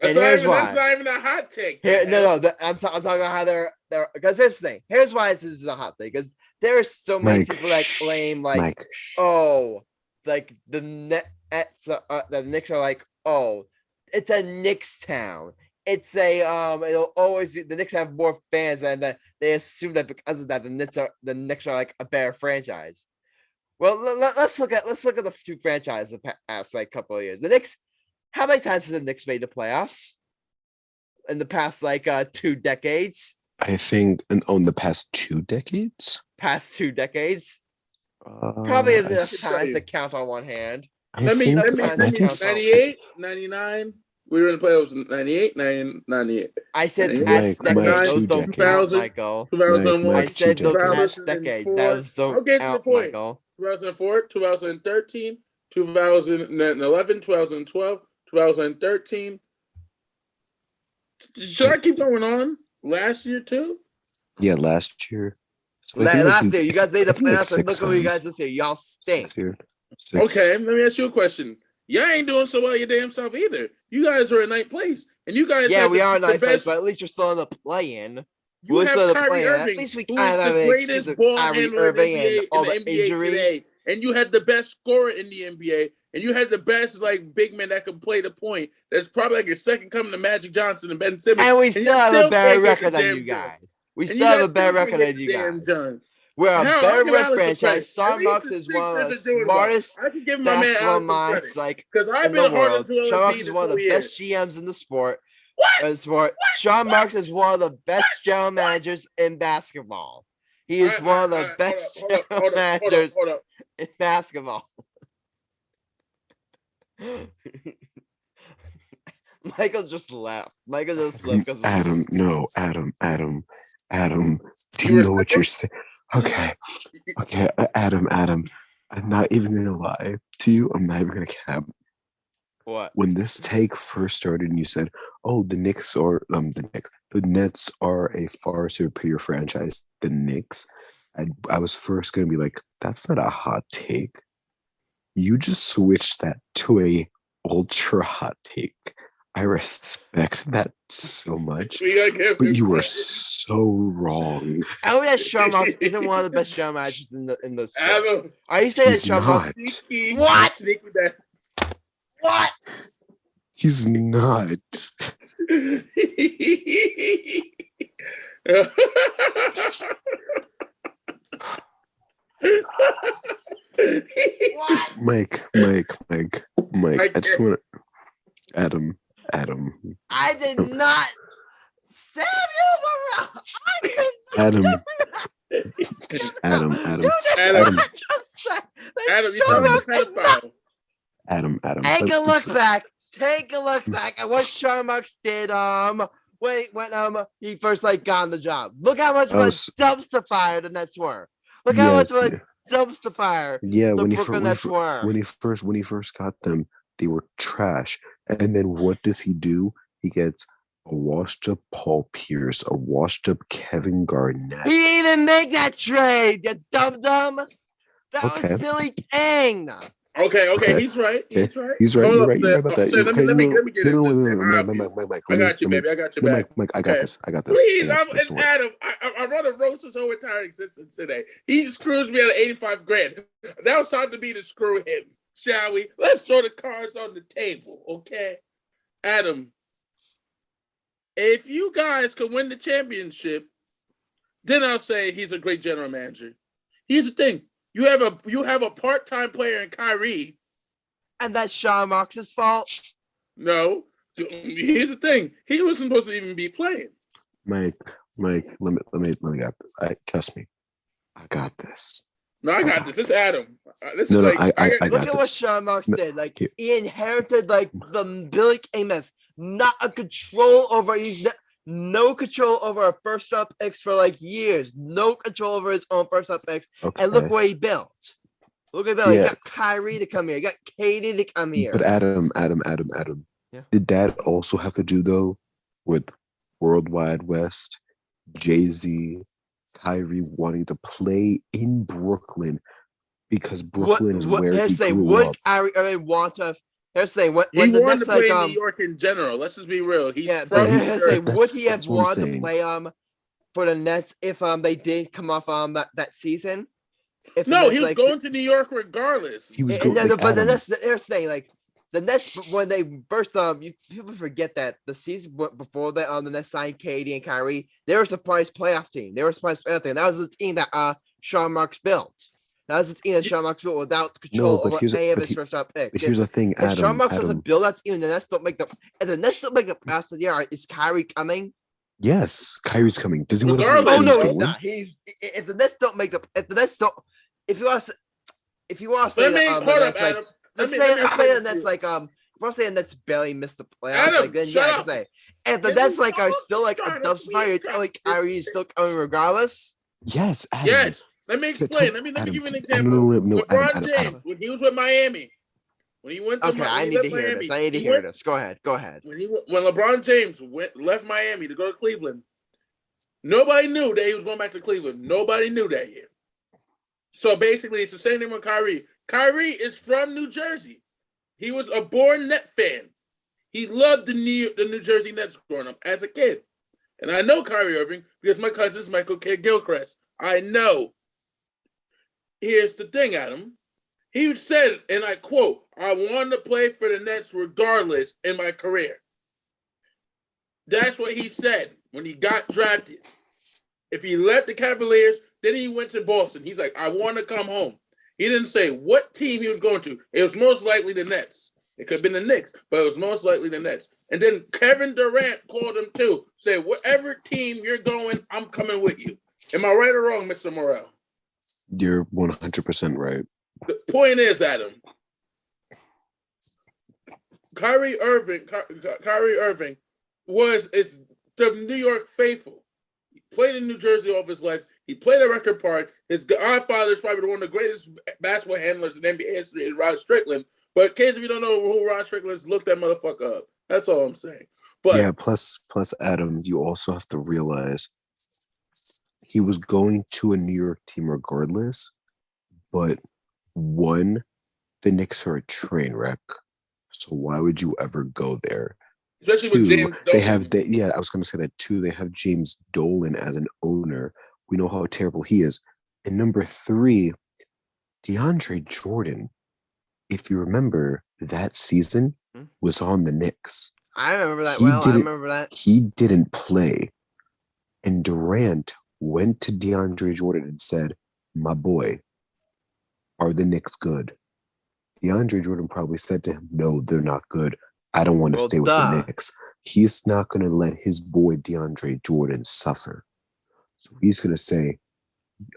That's
And
not
here's
even.
why.
That's not even a hot take.
Here,
man.
I'm talking about how they're because here's the thing. Here's why this is a hot thing. Because there are so many
Mike,
people that claim like,
Mike,
oh, like the Knicks are like, oh, it's a Knicks town. It's a it'll always be the Knicks have more fans, and they assume that because of that the Knicks are like a better franchise. Well, let's look at the two franchises the past like couple of years. The Knicks, how many times has the Knicks made the playoffs in the past like 2 decades?
I think in the past 2 decades.
Past 2 decades, probably
I
enough
s-
times to count on one hand.
I
Let me.
think
Let me.
I
Let me.
think
98, 99. We were in the playoffs in 98, 98.
I said
Mike,
past
Mike,
decade.
99,
Those
2
don't count,
decades.
Michael.
2001,
I
Mike, 2
said the
decades.
past decade.
2004.
Those
I'll
don't
get to the
count,
point.
Michael.
2004, 2013, 2011, 2012, 2013. Should I keep going on? Last year too?
Yeah, last year. So I think
Last year, you guys made the
I think like
playoffs, and
6
look what you guys
times.
this year. Y'all stink.
6 years. 6.
Okay, let me ask you a question. Y'all ain't doing so well your damn self either. You guys are in 9th place, and you guys
Yeah,
have
we are in
the
9th place,
best.
but at least you're still in the play-in.
You
We're
have
still in the
Kyrie
play-in. At
Irving,
least we
who
kind
is
of have
the
an excuse
greatest
of
ball
Kyrie
handler in the
Irving and
NBA,
all
in
the
the NBA
injuries.
today. And you had the best scorer in the NBA, and you had the best like big man that could play the point. That's probably like a second coming to Magic Johnson and Ben Simmons.
And we
y'all
still have a
can't
better
get the
record than
damn
you
job.
guys. We
And
still
you
have
guys
a better
still can't
record
get
than
the
you
damn
guys.
job.
We're a
Hell, I'll
better
give
red
Alex some credit.
franchise.
At
Sean
least
Marks
the
is one of
Sixers
the
are doing well.
smartest
I can give my man
basketball
Alex some
minds
credit
like
because I've
in the
been harder
world.
to Joel
Sean Marks
Embiid
is
this
one of
whole
the
year.
best GMs in the sport.
What?
Sean Marks is one of the best general managers in basketball. He is one of the best general managers
Hold up.
in basketball. Michael just laughed. Michael just laughed because
Adam, no, Adam. Do
You
you
were
know what
saying?
you're saying? Okay, Adam. I'm not even gonna lie to you. I'm not even gonna cap.
what?
When this take first started, and you said, "Oh, the Nets are a far superior franchise." The Knicks. I was first gonna be like, "That's not a hot take." You just switched that to a ultra hot take. I respect that so much,
We gotta give
but
him
you were
credit.
so wrong.
I know that Sean Marks isn't one of the best general managers in the sport.
Adam,
Are you saying that
He's
Sean Marks?
not.
sneaky,
What?
Sneaky back.
What?
He's not.
What?
Mike. I just want Adam.
I did not. Samuel Morrell. I did not
Adam.
do that.
Adam.
You did
Adam.
not just say that
Adam, you're
Sean
talking
Marks
to
is not.
pedophile.
Adam.
Take a look back. Take a look back at what Sean Marks did. When he first got on the job. Look how much of a dumpster fire the Nets were. Look how much of a dumpster fire
Yeah,
the Brooklyn Nets were.
when he first got them, they were trash. And then what does he do? He gets a washed up Paul Pierce, a washed up Kevin Garnett.
He didn't even make that trade, you dum-dum. That
Okay.
was Billy King.
Okay, he's right.
Okay. He's right.
Hold
You're
up,
right. You're right
Sam.
about that.
Sam, let me get into this, Sam. I help you.
Mike,
I got you, baby. I got your back.
Mike, I got
Okay.
this. I got this.
Please,
Just don't worry.
Adam, I run a roast his whole entire existence today. He screws me out of 85 grand. Now it's time to be to screw him, shall we? Let's throw the cards on the table, okay? Adam, if you guys could win the championship, then I'll say he's a great general manager. Here's the thing. You have a part-time player in Kyrie.
And that's Sean Marks' fault.
No. Here's the thing. He wasn't supposed to even be playing.
Mike, let me get this. Trust me. I got this.
No, I got this. This is Adam. This
No,
is
I got
Look at what
this.
Sean Marks
No,
did. Like
here.
he inherited like the Billy Amos, not a control over. He's no control over our first round picks for like years. No control over his own first round picks.
Okay.
And look what he built. Look at Bill.
Yeah.
He got Kyrie to come here. He got Katie to come here.
But Adam.
Yeah.
Did that also have to do though with Worldwide West, Jay-Z, Kyrie wanting to play in Brooklyn because Brooklyn is where he grew up?
Kyrie want to? Here's the thing.
He
the
wanted
Nets,
to play
like,
in New York in general. Let's just be real. He's
yeah,
from
but
New
here's the
Jersey.
thing. Would he have
that's what I'm
wanted to
saying.
play for the Nets if they did come off that season? If the
No,
Nets,
he was
like,
going to New York regardless.
He was
and
going.
then,
Like,
but the
Adam,
Nets, here's the thing. Like the Nets, when they first people forget that the season before that the Nets signed Katie and Kyrie, they were a surprise playoff team. That was the team that Sean Marks built. That was the team that Sean Marks built without control
but
over
here's-
any of
but
his first round picks.
but here's the thing,
If Sean
Adam.
Marks doesn't build that team, the Nets don't make the. If the Nets don't make the playoffs of the year, is Kyrie coming?
Yes, Kyrie's coming. Does he want to
Regardless.
play
Oh no,
James
he's
Dolan?
not. If the Nets don't make the. If the Nets don't. If you want to say
Let me
that,
hold
the
up,
Nets,
Adam.
let's
Let
say
me
the Nets like if I'm saying Nets barely missed the playoffs,
Adam,
like then
shut
I can
up.
say if the
Can
Nets
you
like are
stop
still like a
trying to
dumpster fire, you're
please
telling
try-
Kyrie is still coming regardless.
Yes, Adam.
Yes. Let me explain. Let me
Adam,
give you an
no,
example.
no,
LeBron
Adam,
James, when he was with Miami, when he went to
Okay, I need to hear this. I need to hear this. Go ahead.
When LeBron James left Miami to go to Cleveland, nobody knew that he was going back to Cleveland. Nobody knew that yet. So basically, it's the same thing with Kyrie. Kyrie is from New Jersey. He was a born Net fan. He loved the New Jersey Nets growing up as a kid. And I know Kyrie Irving because my cousin's Michael K. Gilchrist. I know. Here's the thing, Adam. He said, and I quote, "I wanted to play for the Nets regardless in my career." That's what he said when he got drafted. If he left the Cavaliers, then he went to Boston. He's like, "I want to come home." He didn't say what team he was going to. It was most likely the Nets. It could have been the Knicks, but it was most likely the Nets. And then Kevin Durant called him too. Said, "Whatever team you're going, I'm coming with you." Am I right or wrong, Mr. Morrell?
You're 100% right.
The point is, Adam, Kyrie Irving is the New York faithful. He played in New Jersey all of his life. He played at Record Park. His godfather is probably one of the greatest basketball handlers in NBA history, Rod Strickland. But in case if you don't know who Rod Strickland is, look that motherfucker up. That's all I'm saying. But
yeah, plus Adam, you also have to realize he was going to a New York team regardless, but one, the Knicks are a train wreck. So why would you ever go there?
especially with
Two,
James
they
Dolan.
have I was gonna say that too. They have James Dolan as an owner. We know how terrible he is. And number three, DeAndre Jordan, if you remember that season, was on the Knicks.
I remember that
He
well. I
didn't-
remember that.
He didn't play. And Durant went to DeAndre Jordan and said, "My boy, are the Knicks good?" DeAndre Jordan probably said to him, "No, they're not good. I don't want to
Well,
stay with
duh.
the Knicks." He's not going to let his boy DeAndre Jordan suffer. So he's going to say,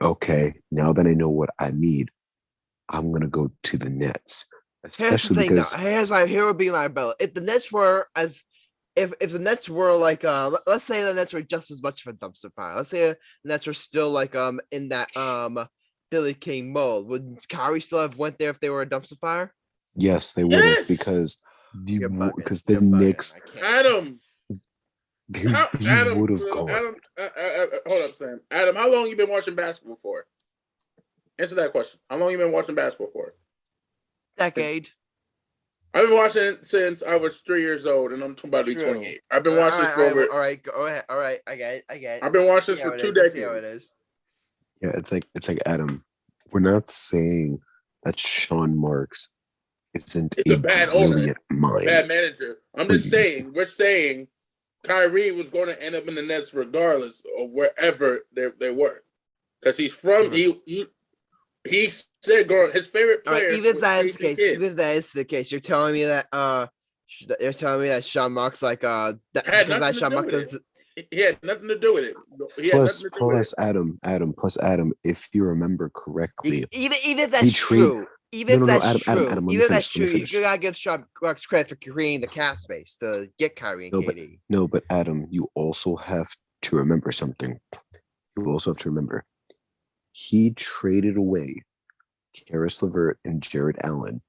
"Okay, now that I know what I need, I'm going to go to the Nets."
Here's the
Especially
thing,
because
though. Here would be my bill. If the Nets were if the Nets were like let's say the Nets were just as much of a dumpster fire. Let's say the Nets were still like in that Billy King mold. Would Kyrie still have went there if they were a dumpster fire?
yes, they would
Yes!
have because
You're bugging.
because the
You're bugging.
Knicks
I can't.
Adam,
he
Adam,
would have gone.
Adam, hold up, Sam. Adam, how long you been watching basketball for? Answer that question. How long you been watching basketball for?
decade.
I've been watching it since I was 3 years old, and I'm about to be
True.
28. I've been watching this for over.
All right, go ahead. All right, I get it.
I've been watching this
See how
for
it
2
is, I see how
decades.
it is.
Yeah, it's like Adam. We're not saying that Sean Marks isn't
It's a bad owner,
brilliant mind.
bad manager. I'm just saying, we're saying Kyrie was going to end up in the Nets regardless of wherever they were, because he's from he said his favorite
All right,
player.
even if
was
that is the
Casey
case,
Kidd.
even if that is the case, you're telling me that you're telling me that Sean Marks like
had
because
nothing
that
to
Sean
do
Marks
with
is
it. He had nothing to do with it. He had
Plus,
nothing to do with it.
Adam, if you remember correctly,
even if that's true. Even if that's true,
Adam, let me
even if
finish,
that's
let me
true, you
finish.
gotta give Sean Marks credit for creating the cap space to get Kyrie and KD.
No, but Adam, you also have to remember something. You also have to remember he traded away Karis LeVert and Jared Allen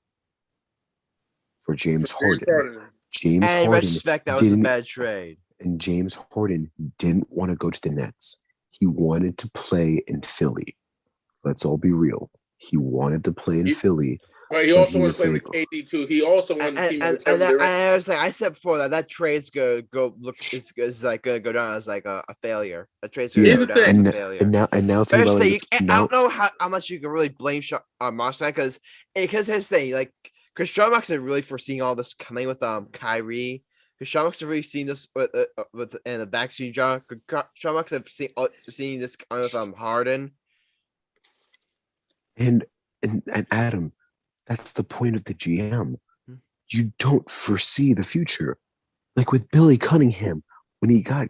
for James Harden. James
And in
Harden
respect, that was a bad trade.
And James Harden didn't want to go to the Nets. He wanted to play in Philly. Let's all be real. He wanted to play in Philly.
But he also wanted to play with KD too. He also wanted to team with Kevin Durant.
I was like, I said before that trade's gonna go look is like gonna go down as like a failure. A trade's gonna go down as a failure.
And now think about it.
I don't know how much you can really blame Marks because his thing, like, because Sean Marks had really foreseen all this coming with Kyrie. Because Sean Marks have really seen this with in the backseat job. Sean Marks have seen this coming with Harden.
And Adam, that's the point of the GM. You don't foresee the future. Like with Billy Cunningham, when he got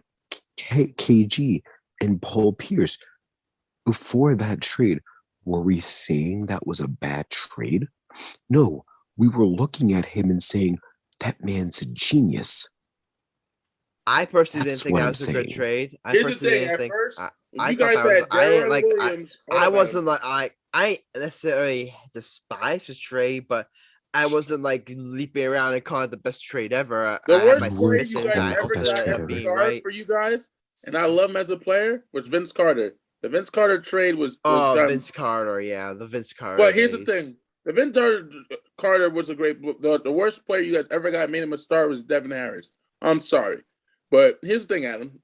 KG and Paul Pierce, before that trade, were we saying that was a bad trade? No, we were looking at him and saying, that man's a genius.
I personally didn't think that was a good trade. I personally didn't think. I thought that was. I didn't like. I wasn't like. I necessarily despise the trade, but I wasn't like leaping around and calling it the best trade ever.
The
I
worst
had my
player you
suspicions
guys ever got ever
being
started
right.
for you guys, and I love him as a player, was Vince Carter. The Vince Carter trade was done.
Vince Carter, yeah, the Vince Carter.
But here's the thing: the Vince Carter was a great. The worst player you guys ever got made him a star was Devin Harris. I'm sorry, but here's the thing, Adam.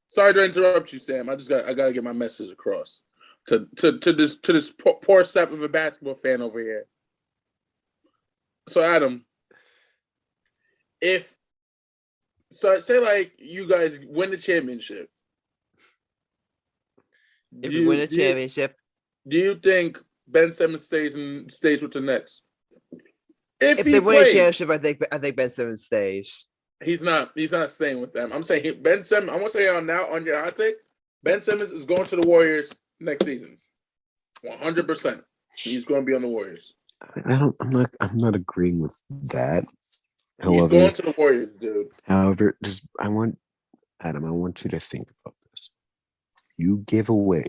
Sorry to interrupt you, Sam. I gotta get my message across to this poor sap of a basketball fan over here. So Adam, say like you guys win the championship.
If we win a championship,
do you think Ben Simmons stays with the Nets?
If they win a championship, I think Ben Simmons stays.
He's not staying with them. I'm saying Ben Simmons. I'm gonna say on your hot take, Ben Simmons is going to the Warriors next season. 100%. He's going to be on the Warriors.
I'm not agreeing with that.
However, he's going to the Warriors, dude.
However, I want you to think about this. You gave away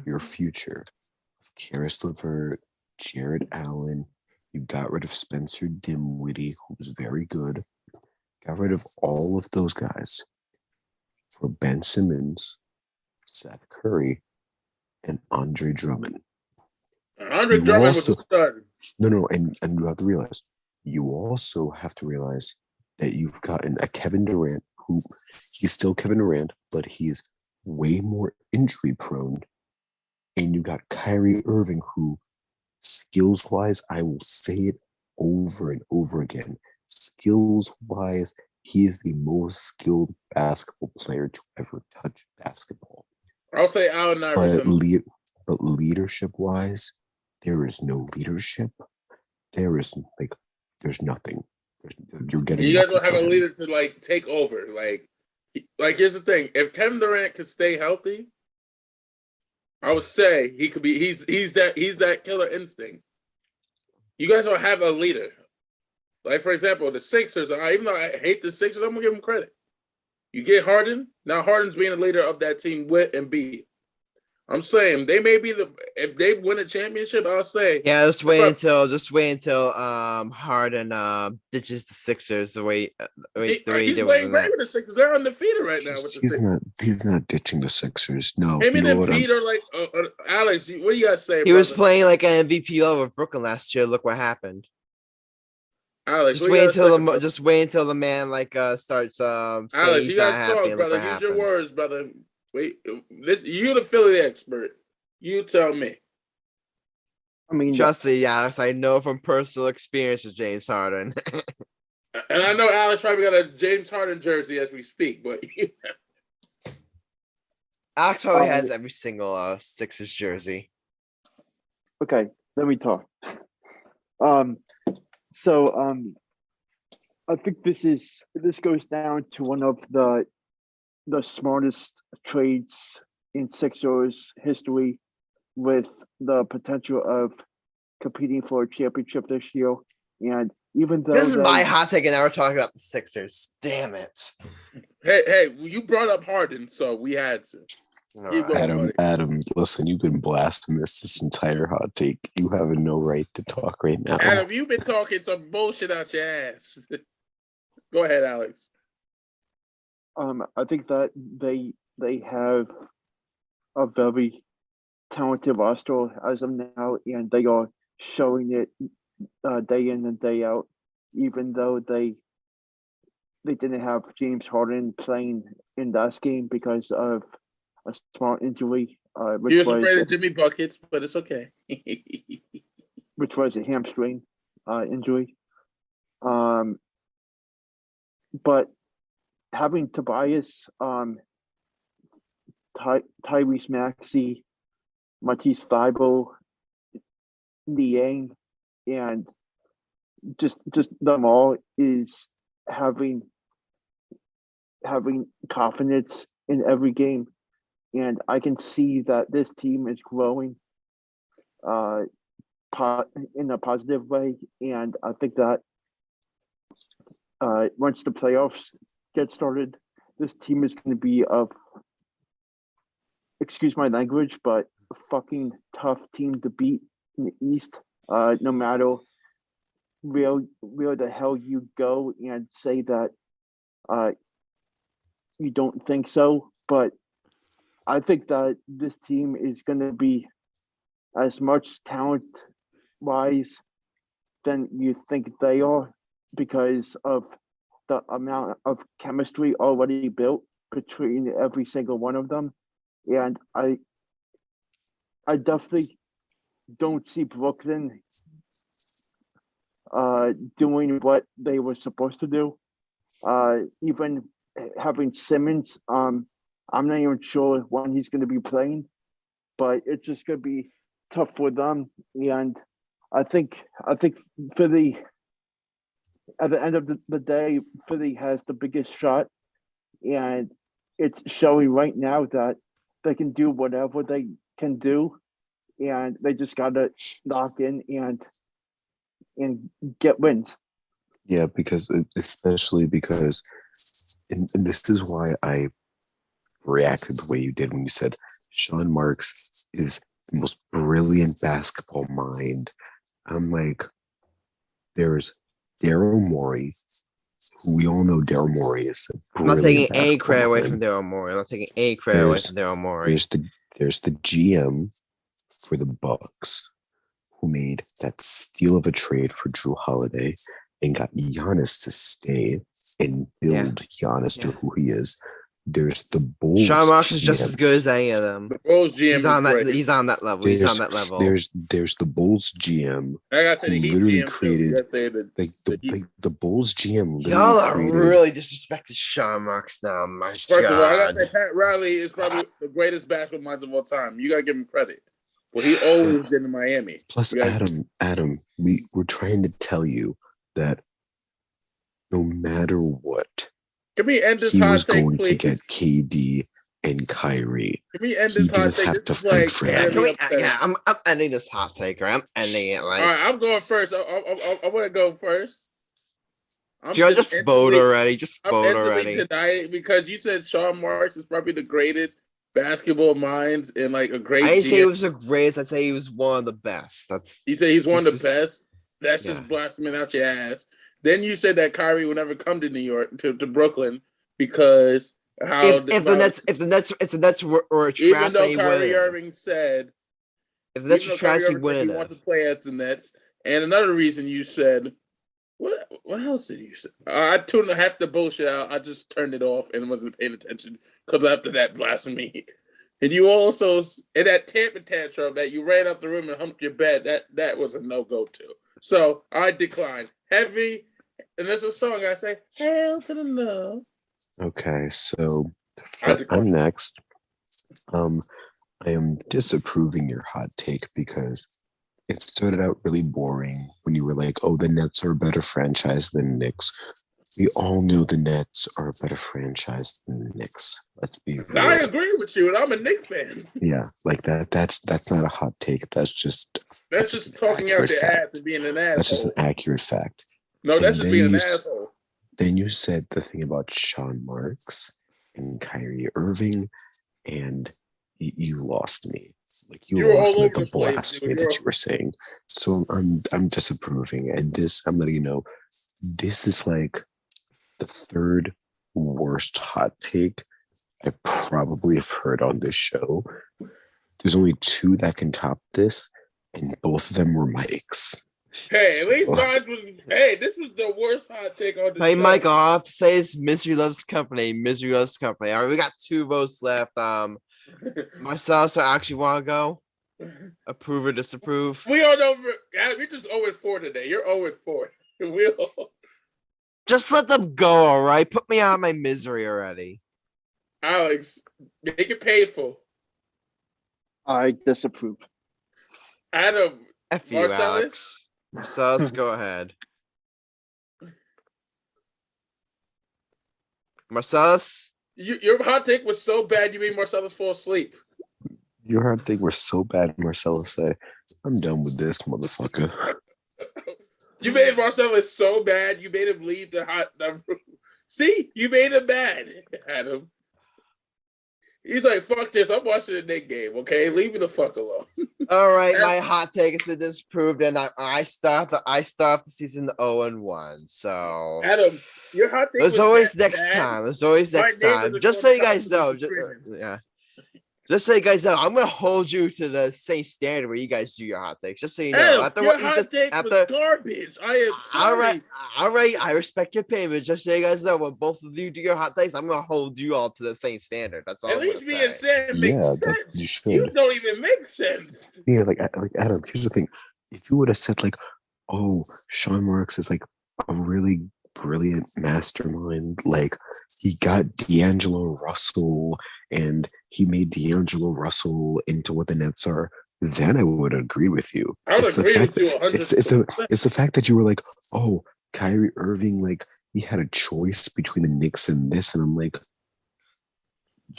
your future of Karis LeVert, Jared Allen. You got rid of Spencer Dinwiddie, who was very good. Got rid of all of those guys for Ben Simmons, Seth Curry, and Andre Drummond.
Andre Drummond was a stud.
No, and you have to realize, you also have to realize that you've gotten a Kevin Durant, who he's still Kevin Durant, but he's way more injury prone. And you got Kyrie Irving, who skills-wise, I will say it over and over again, skills-wise, he is the most skilled basketball player to ever touch basketball.
I'll say Allen Iverson.
But leadership-wise, there is no leadership. There's nothing. You
guys don't have a leader to take over. Like here's the thing: if Kevin Durant could stay healthy, I would say he could be. He's that killer instinct. You guys don't have a leader. Like, for example, the Sixers, even though I hate the Sixers, I'm going to give them credit. You get Harden. Now Harden's being a leader of that team with Embiid. I'm saying they may be if they win a championship, I'll say
Yeah, just wait until Harden ditches the Sixers the way he
he's
did with the
playing great with the
Nets.
Sixers. They're undefeated right now with the Sixers.
He's not ditching the Sixers. No,
Him
you
and
know what?
Embiid are like Alex. What do you got to say,
He was
brother?
playing like an MVP level with Brooklyn last year. Look what happened.
Alex,
Just wait until the man starts saying
Alex,
he's
you
not
guys
happy.
talk,
Look
brother.
what
Use your
happens.
words, brother. Wait, you're the Philly expert. You tell me.
I mean,
Trust me, Alex. I know from personal experience with James Harden.
And I know Alex probably got a James Harden jersey as we speak, but
Alex probably has every single Sixers jersey.
okay, let me talk. I think this goes down to one of the smartest trades in Sixers history, with the potential of competing for a championship this year. And even though
This is my hot take, and now we're talking about the Sixers. Damn it!
hey, you brought up Harden, so we had to.
Keep going,
Adam, listen, you've been blasphemous this entire hot take. You have no right to talk right now.
Adam, you've been talking some bullshit out your ass. Go ahead, Alex.
I think that they have a very talented roster as of now, and they are showing it day in and day out. Even though they didn't have James Harden playing in that game because of a small injury,
He was afraid of Jimmy buckets, but it's okay.
which was a hamstring injury. But having Tobias, Tyrese Maxey, Matisse Thybulle, Niang, and just them all is having confidence in every game, and I can see that this team is growing in a positive way, and I think that once the playoffs get started, this team is going to be excuse my language, but a fucking tough team to beat in the East. No matter where the hell you go and say that you don't think so, but I think that this team is going to be as much talent-wise than you think they are, because of the amount of chemistry already built between every single one of them. And I definitely don't see Brooklyn doing what they were supposed to do. Even having Simmons, I'm not even sure when he's going to be playing, but it's just going to be tough for them. And I think Philly, at the end of the day, Philly has the biggest shot, and it's showing right now that they can do whatever they can do, and they just gotta lock in and get wins.
Yeah, especially because, and this is why I reacted the way you did when you said Sean Marks is the most brilliant basketball mind. I'm like, there's Daryl Morey, who we all know Daryl Morey is a
I'm not
brilliant
taking any credit away
mind.
from Daryl Morey. I'm not taking any credit away from Daryl Morey.
There's the GM for the Bucks, who made that steal of a trade for Drew Holiday and got Giannis to stay and build Giannis to who he is. There's the Bulls.
Sean Marks is just
GM.
as good as any of them.
The Bulls GM
He's on that level. He's on that level.
There's the Bulls GM.
I gotta say the Heat
literally
GM
created
too.
the Bulls GM.
Y'all are really disrespecting Sean Marks now. My
First
God.
of all, I gotta say Pat Riley is probably the greatest basketball minds of all time. You gotta give him credit. Well, he always did in Miami.
Plus, Adam, we're trying to tell you that no matter what,
can we end this
he
hot
was
take,
going
please?
to get KD and Kyrie.
Can we end
He
this hot
didn't
take?
have to
This is
fight
like
for
really
that.
upsetting.
I'm ending this hot take. I'm ending it. Like,
all right, I'm going first. I want to go first.
just vote already. Just
I'm
vote
instantly
already.
denying because you said Sean Marks is probably the greatest basketball minds and like a great
I didn't say
GM.
he was the greatest. I'd say he was one of the best. That's
You say he's one of
He's
the best. That's
yeah.
just blasphemy out your ass. Then you said that Kyrie would never come to New York to Brooklyn because
if the Nets were
even
trash,
though
they
Kyrie
win.
Irving said
If the Nets
even
were
though Kyrie
trash, they
Irving said he
win.
wants to play as the Nets. And another reason you said what else did you say? I tuned half the bullshit out. I just turned it off and wasn't paying attention because after that blasphemy. And you also in that temper tantrum that you ran up the room and humped your bed, that was a no-go too. So I declined. Heavy, and there's a song I say, Hell to the No.
Okay, so I'm next. I am disapproving your hot take because it started out really boring when you were like, oh, the Nets are a better franchise than Knicks. We all knew the Nets are a better franchise than the Knicks. Let's be real.
I agree with you, and I'm a Knicks fan.
Yeah, like that's not a hot take. That's just
talking out your ass and being an asshole.
That's just an accurate fact.
No, that's just being an asshole.
Then you said the thing about Sean Marks and Kyrie Irving, and you lost me. Like you lost me with the blasphemy that you were saying. So I'm disapproving, and I'm letting you know this is like the third worst hot take I probably have heard on this show. There's only two that can top this, and both of them were Mike's.
Hey, at least mine was. Hey, this was the worst hot take on the show.
Hey, Michael, all I have to say is misery loves company. Misery loves company. All right, we got 2 votes left. Myself, so I actually want to go. Approve or disapprove?
We all know. We're just 0-4 today. You're 0-4.
Just let them go, all right? Put me out of my misery already.
Alex, make it painful.
I disapprove.
Adam,
F you, Alex. Marcellus, go ahead. Marcellus?
Your hot take was so bad you made Marcellus fall asleep.
Your hot take was so bad, Marcellus said, I'm done with this, motherfucker.
You made Marcellus so bad, you made him leave the room. See, you made him mad, Adam. He's like, fuck this, I'm watching the Knicks game, okay? Leave me the fuck alone.
All right, my hot take has been disproved, and I start the season 0-1. So
Adam, your hot take.
There's always next time. There's always next time. Just so you guys know, just so you guys know, I'm gonna hold you to the same standard where you guys do your hot takes. Just so you know,
after your hot take was garbage. I am sorry.
All right. I respect your opinion, but just so you guys know, when both of you do your hot takes, I'm gonna hold you all to the same standard. That's all.
At least being said makes sense.
You should.
You don't even make sense.
Yeah, like Adam. Here's the thing: if you would have said like, "Oh, Sean Marks is like a really brilliant mastermind. Like he got D'Angelo Russell and he made D'Angelo Russell into what the Nets are," then I would agree with you.
I would agree with you 100%.
It's the fact that you were like, oh, Kyrie Irving, like he had a choice between the Knicks and this, and I'm like,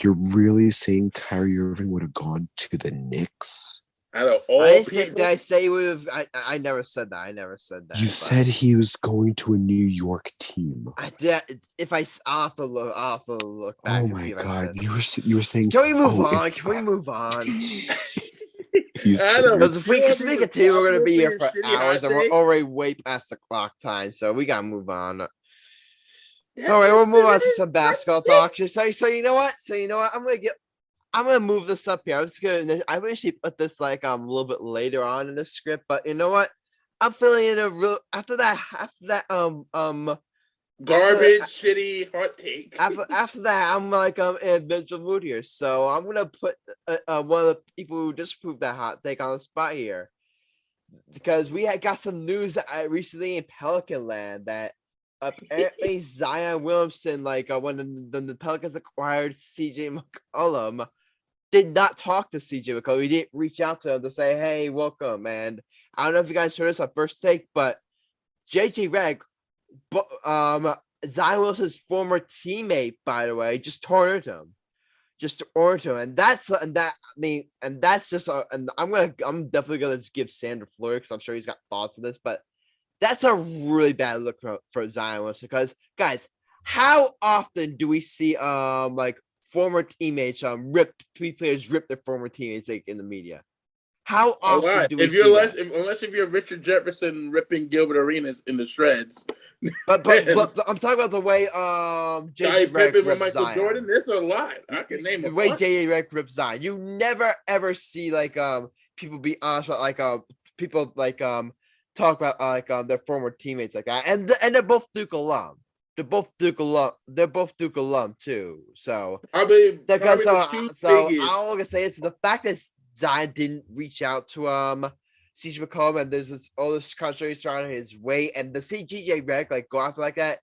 you're really saying Kyrie Irving would have gone to the Knicks?
Out of all
did I say would have? I never said that. I never said that.
You said he was going to a New York team.
I did. I'll have to look back.
Oh my god! You were saying.
Can we move on? Can we move on?
Adam,
because if we continue, we're gonna be here for hours, and we're already way past the clock time. So we gotta move on. All right, we'll move on to some basketball talk. Just so you know what? I'm gonna move this up here. I wish he put this like a little bit later on in the script, but you know what? I'm feeling in a real after that
garbage, shitty hot take.
After that, I'm like in a mental mood here, so I'm gonna put one of the people who disproved that hot take on the spot here, because we had got some news recently in Pelican land that apparently Zion Williamson, like when the Pelicans acquired CJ McCollum, did not talk to CJ McCollum. He didn't reach out to him to say, "Hey, welcome." And I don't know if you guys heard this on First Take, but JJ Redick, Zion Wilson's former teammate, by the way, just ordered him, and that's just and I'm definitely gonna give Sandra Fleury because I'm sure he's got thoughts on this, but that's a really bad look for Zion Wilson, because guys, how often do we see like former teammates three players rip their former teammates like in the media? How
A
often
lot.
do we
If
see
you're
that?
unless if you're Richard Jefferson ripping Gilbert Arenas in the shreds,
But I'm talking about the way
Scottie
JJ Redick
Pippen with
ripped
Michael
Zion.
Jordan, there's a lot. I can name
The
a
way
bunch.
JJ Redick ripped Zion. You never ever see like people be honest about like people like talk about their former teammates like that. And they're both Duke alum. They're both Duke alum too. So
I mean,
because
probably the two
so
biggest.
all I'm gonna say is the fact that Zion didn't reach out to CJ McCollum and there's all this controversy surrounding his weight and the CJ Redick like go after like that.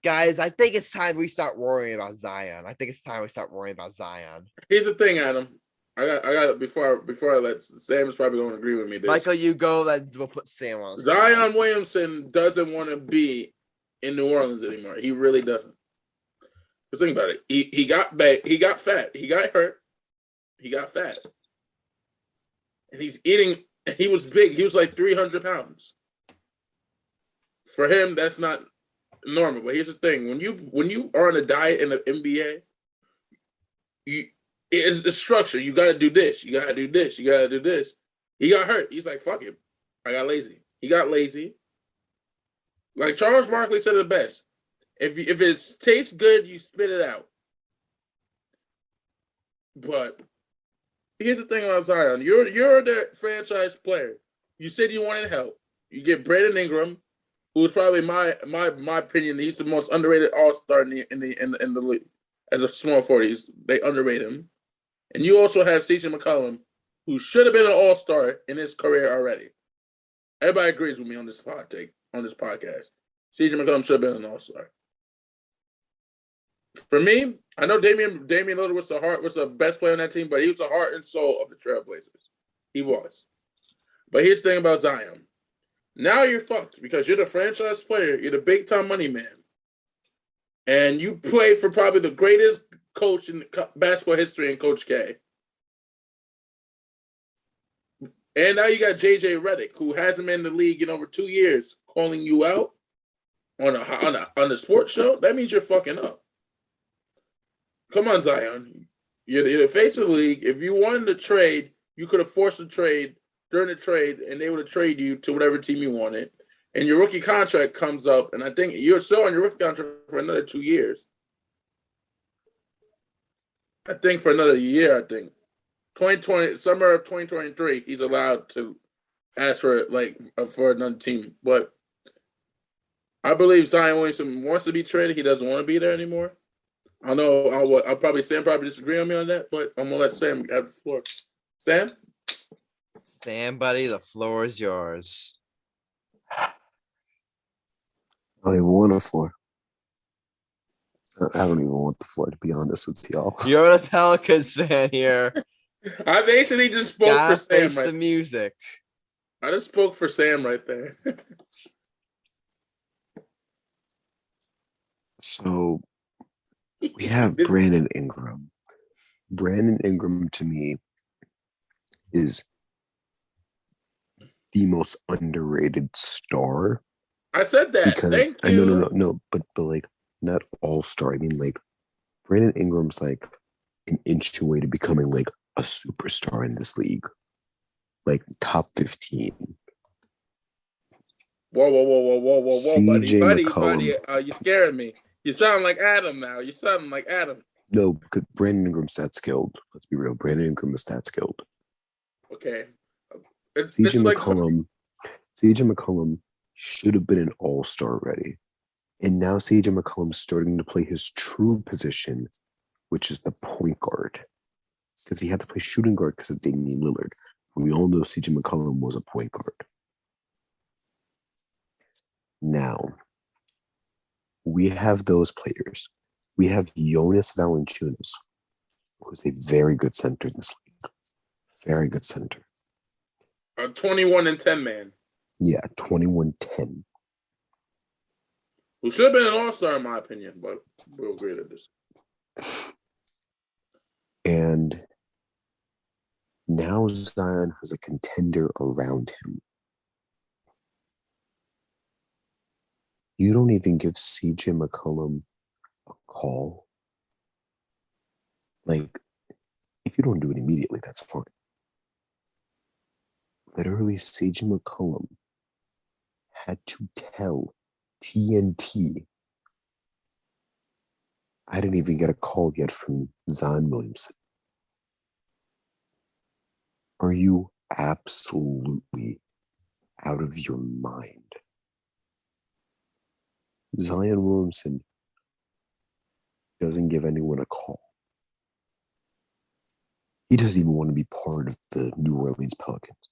Guys, I think it's time we start worrying about Zion.
Here's the thing, Adam. I got before I let Sam's probably going to agree with me. This.
Michael, you go. We'll put Sam on.
Zion Williamson doesn't want to be in New Orleans anymore. He really doesn't. Just think about it. He got back. He got fat. He got hurt. He got fat, and he's eating. He was big. He was like 300 pounds. For him, that's not normal. But here's the thing: when you are on a diet in the NBA, it's the structure. You got to do this. You got to do this. You got to do this. He got hurt. He's like, fuck it. I got lazy. He got lazy. Like Charles Barkley said it best: if it tastes good, you spit it out. But here's the thing about Zion: you're the franchise player. You said you wanted help. You get Brandon Ingram, who is probably my opinion. He's the most underrated All-Star in the league as a small 40s. They underrate him, and you also have CJ McCollum, who should have been an All-Star in his career already. Everybody agrees with me on this podcast. CJ McCollum should have been an All-Star. For me, I know Damian Lillard was the best player on that team, but he was the heart and soul of the Trailblazers. He was. But here's the thing about Zion. Now you're fucked because you're the franchise player. You're the big-time money man. And you played for probably the greatest coach in basketball history in Coach K. And now you got JJ Redick, who hasn't been in the league in over 2 years, calling you out on a sports show. That means you're fucking up. Come on, Zion. You're the face of the league. If you wanted to trade, you could have forced a trade during the trade, and they would have traded you to whatever team you wanted. And your rookie contract comes up, and I think you're still on your rookie contract for another 2 years. I think for another year, 2020, summer of 2023, he's allowed to ask for another team. But I believe Zion Williamson wants to be traded. He doesn't want to be there anymore. I know Sam probably disagree on me on that, but I'm gonna let Sam have the floor. Sam,
buddy, the floor is yours.
I don't even want the floor. I don't even want the floor, to be honest with y'all.
You're a Pelicans fan here.
I basically just spoke for Sam.
Face the music.
I just spoke for Sam right there.
So we have Brandon Ingram. Brandon Ingram, to me, is the most underrated star.
I said that.
Because
Thank you.
No, but like not all star. I mean, like Brandon Ingram's like an inch away to becoming like a superstar in this league, like top 15.
Whoa,
CJ
buddy,
McCollum.
you're scaring me. You sound like Adam now. You sound like Adam.
No, because Brandon Ingram's that skilled. Let's be real. Brandon Ingram is that skilled.
Okay.
CJ McCollum should have been an all-star already. And now CJ McCollum's starting to play his true position, which is the point guard. Because he had to play shooting guard because of Damian Lillard. We all know CJ McCollum was a point guard. Now, we have those players. We have Jonas Valanciunas, who's a very good center in this league. Very good center.
A 21-10 man.
Yeah, 21-10.
Who should have been an all-star in my opinion, but we'll agree to this.
And now Zion has a contender around him. You don't even give CJ McCollum a call. Like, if you don't do it immediately, that's fine. Literally, CJ McCollum had to tell TNT, I didn't even get a call yet from Zion Williamson. Are you absolutely out of your mind? Zion Williamson doesn't give anyone a call. He doesn't even want to be part of the New Orleans Pelicans.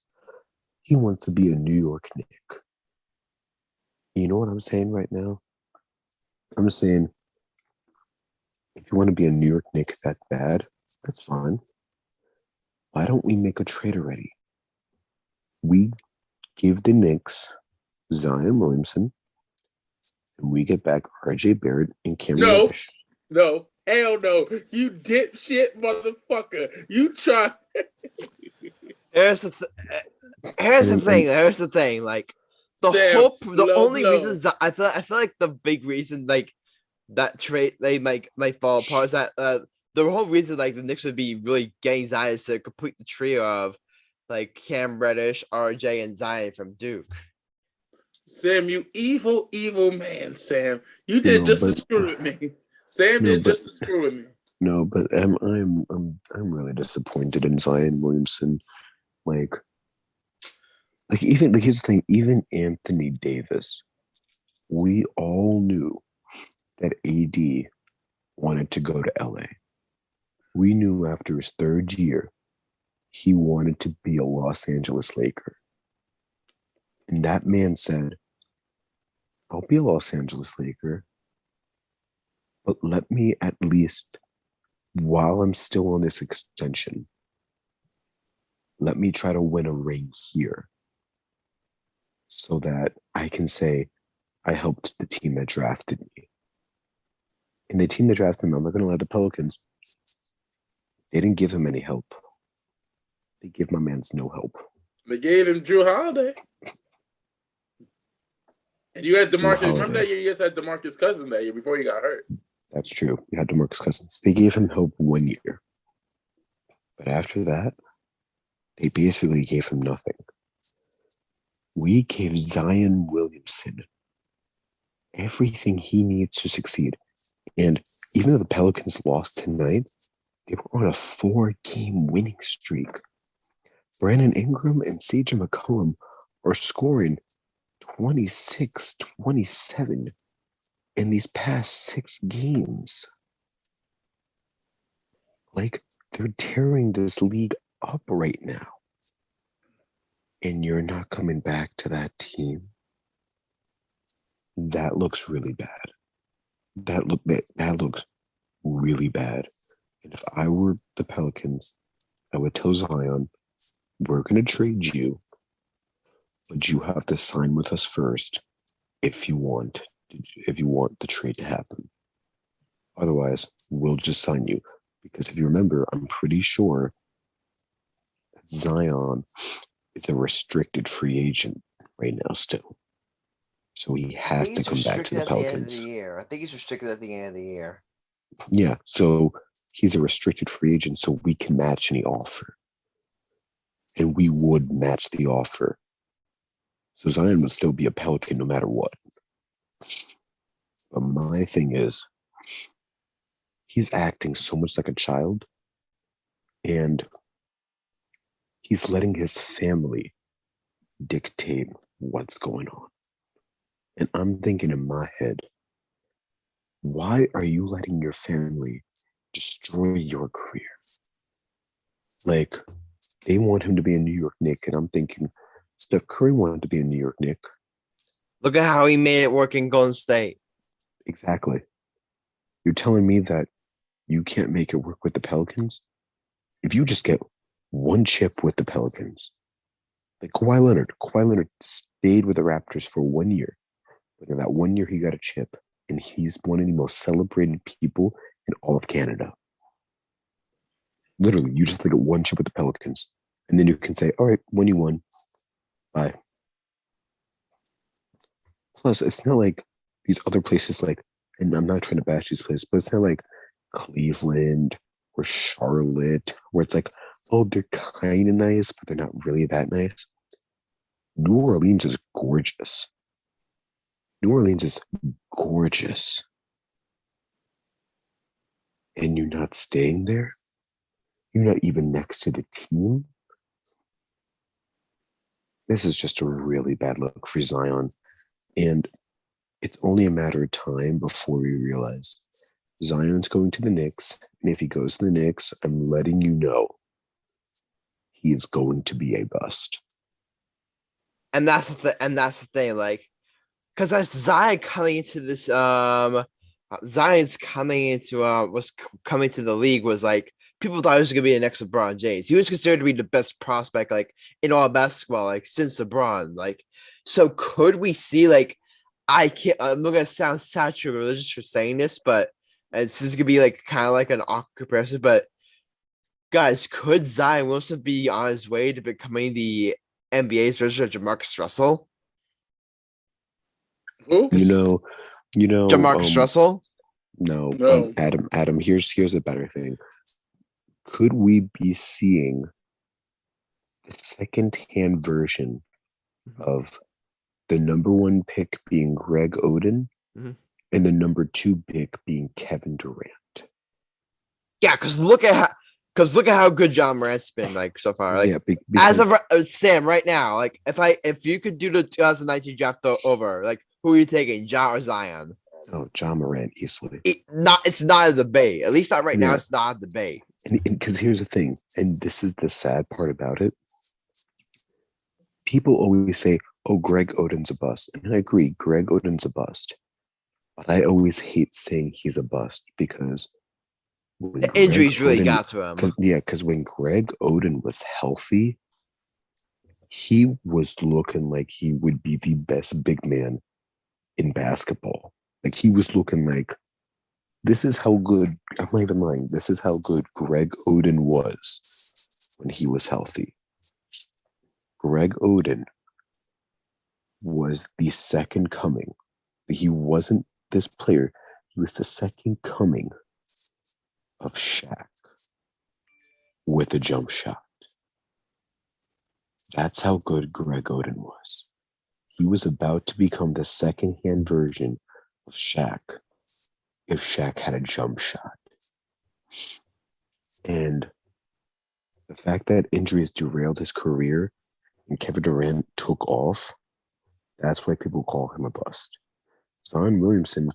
He wants to be a New York Knick. You know what I'm saying right now? I'm saying, if you want to be a New York Knick that bad, that's fine. Why don't we make a trade already? We give the Knicks Zion Williamson, and we get back R.J. Barrett and Cameron
No.
Reddish.
No, hell no. You dipshit motherfucker. You try.
Here's the thing. Like the
Sam,
only
no.
reason I feel like the big reason like that trade they might fall apart is that the whole reason like the Knicks would be really getting Zion is to complete the trio of like Cam Reddish, RJ, and Zion from Duke.
Sam, you evil, evil man, Sam. You did just to screw with me. Sam did just to screw with me.
No, but I'm really disappointed in Zion Williamson. Like even here's the thing, even Anthony Davis, we all knew that AD wanted to go to LA. We knew after his third year he wanted to be a Los Angeles Laker. And that man said, I'll be a Los Angeles Laker, but let me at least, while I'm still on this extension, let me try to win a ring here so that I can say I helped the team that drafted me. And the team that drafted him, I'm not going to lie, the Pelicans, they didn't give him any help. They gave my man's no help.
They gave him Drew Holiday. And you had DeMarcus. Remember that year you just had DeMarcus Cousins that year before he got hurt?
That's true. You had DeMarcus Cousins. They gave him help 1 year. But after that, they basically gave him nothing. We gave Zion Williamson everything he needs to succeed. And even though the Pelicans lost tonight, they were on a 4-game winning streak. Brandon Ingram and CJ McCollum are scoring 26, 27 in these past 6 games. Like, they're tearing this league up right now. And you're not coming back to that team. That looks really bad. That looks really bad. And if I were the Pelicans, I would tell Zion, we're going to trade you, but you have to sign with us first if you want the trade to happen. Otherwise, we'll just sign you. Because if you remember, I'm pretty sure that Zion is a restricted free agent right now still. So he has to come back to the Pelicans.
I think he's restricted at the end of the year.
Yeah, so he's a restricted free agent, so we can match any offer. And we would match the offer. So Zion would still be a Pelican no matter what. But my thing is, he's acting so much like a child, and he's letting his family dictate what's going on. And I'm thinking in my head, why are you letting your family destroy your career? Like, they want him to be a New York Knick, and I'm thinking, Steph Curry wanted to be a New York Knick.
Look at how he made it work in Golden State.
Exactly. You're telling me that you can't make it work with the Pelicans? If you just get one chip with the Pelicans, like Kawhi Leonard stayed with the Raptors for 1 year. But in that 1 year, he got a chip, and he's one of the most celebrated people in all of Canada. Literally, you just get one chip with the Pelicans, and then you can say, all right, when you won, bye. Plus, it's not like these other places, like, and I'm not trying to bash these places, but it's not like Cleveland or Charlotte, where it's like, oh, they're kind of nice, but they're not really that nice. New Orleans is gorgeous. New Orleans is gorgeous. And you're not staying there? You're not even next to the team? This is just a really bad look for Zion. And it's only a matter of time before we realize Zion's going to the Knicks. And if he goes to the Knicks, I'm letting you know he is going to be a bust.
And that's the thing, like, because as Zion coming into this, Zion's coming into was coming to the league was like people thought he was gonna be the next LeBron James. He was considered to be the best prospect like in all basketball, like since LeBron. Like, so could we see like I'm not gonna sound sacrilegious for saying this, but this is gonna be like kind of like an awkward comparison, but guys, could Zion Wilson be on his way to becoming the NBA's version of Jamarcus Russell?
Who?
You know,
Jamarcus Russell?
No,
No.
Adam. Here's a better thing. Could we be seeing the second-hand version of the number 1 pick being Greg Oden
Mhm.
and the number 2 pick being Kevin Durant?
Yeah, because look at how good John Morant's been like so far. Like,
Yeah,
as of Sam right now, like if you could do the 2019 draft over, like who are you taking, John or Zion?
oh, John Morant easily.
It's not a debate. At least not right now.
Yeah.
It's not a debate.
And because here's the thing, and this is the sad part about it. People always say, "Oh, Greg Oden's a bust," and I agree, Greg Oden's a bust. But I always hate saying he's a bust because when
The injuries
Greg
really
Oden-
got to him.
Because when Greg Oden was healthy, he was looking like he would be the best big man in basketball. Like he was looking like, this is how good, I'm not even lying, this is how good Greg Oden was when he was healthy. Greg Oden was the second coming. He wasn't this player. He was the second coming of Shaq with a jump shot. That's how good Greg Oden was. He was about to become the second-hand version of Shaq if Shaq had a jump shot. And the fact that injuries derailed his career and Kevin Durant took off, that's why people call him a bust. Zion Williamson,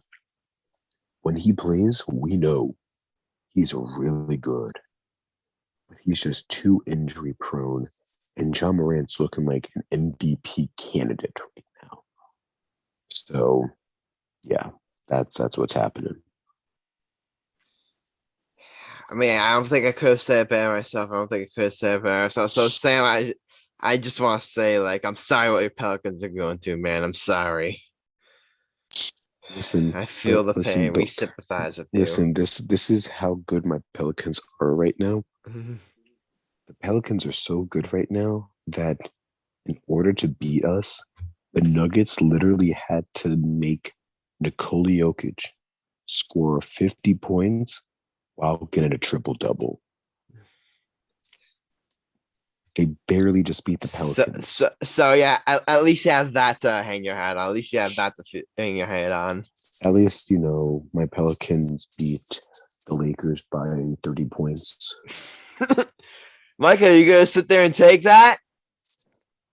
when he plays, we know he's really good. But he's just too injury prone. And John Morant's looking like an MVP candidate right now. So, yeah, that's what's happening.
I mean, I don't think I could have said it better myself. I don't think I could have said it better myself. So, Sam, I just want to say, like, I'm sorry what your Pelicans are going through, man. I'm sorry.
Listen,
I feel the pain. We sympathize with you.
Listen, this is how good my Pelicans are right now.
Mhm.
The Pelicans are so good right now that in order to beat us, the Nuggets literally had to make Nikola Jokic score 50 points while getting a triple-double. They barely just beat the Pelicans.
So yeah, at least you have that to hang your hat on. At least you have that to hang your head on.
At least, my Pelicans beat the Lakers by 30 points.
Micah, you gonna sit there and take that?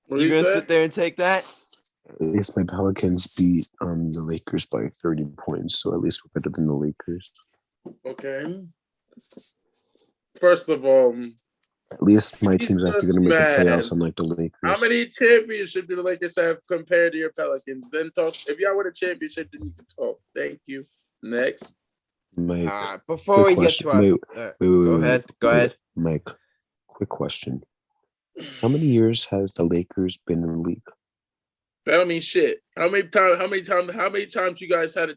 What
You
you
gonna
say?
sit there and take that?
At least my Pelicans beat the Lakers by 30 points, so at least we're better than the Lakers.
Okay. First of all,
At least my
He's
team's actually
just
going to make
mad.
the playoffs, unlike the Lakers.
how many championships do the Lakers have compared to your Pelicans? Then talk. If y'all win a championship, then you can talk. Thank you. Next.
Mike,
Before we
quick
get to
question.
our,
Wait,
go ahead.
Mike, quick question. How many years has the Lakers been in the league?
That don't mean shit. How many times you guys had a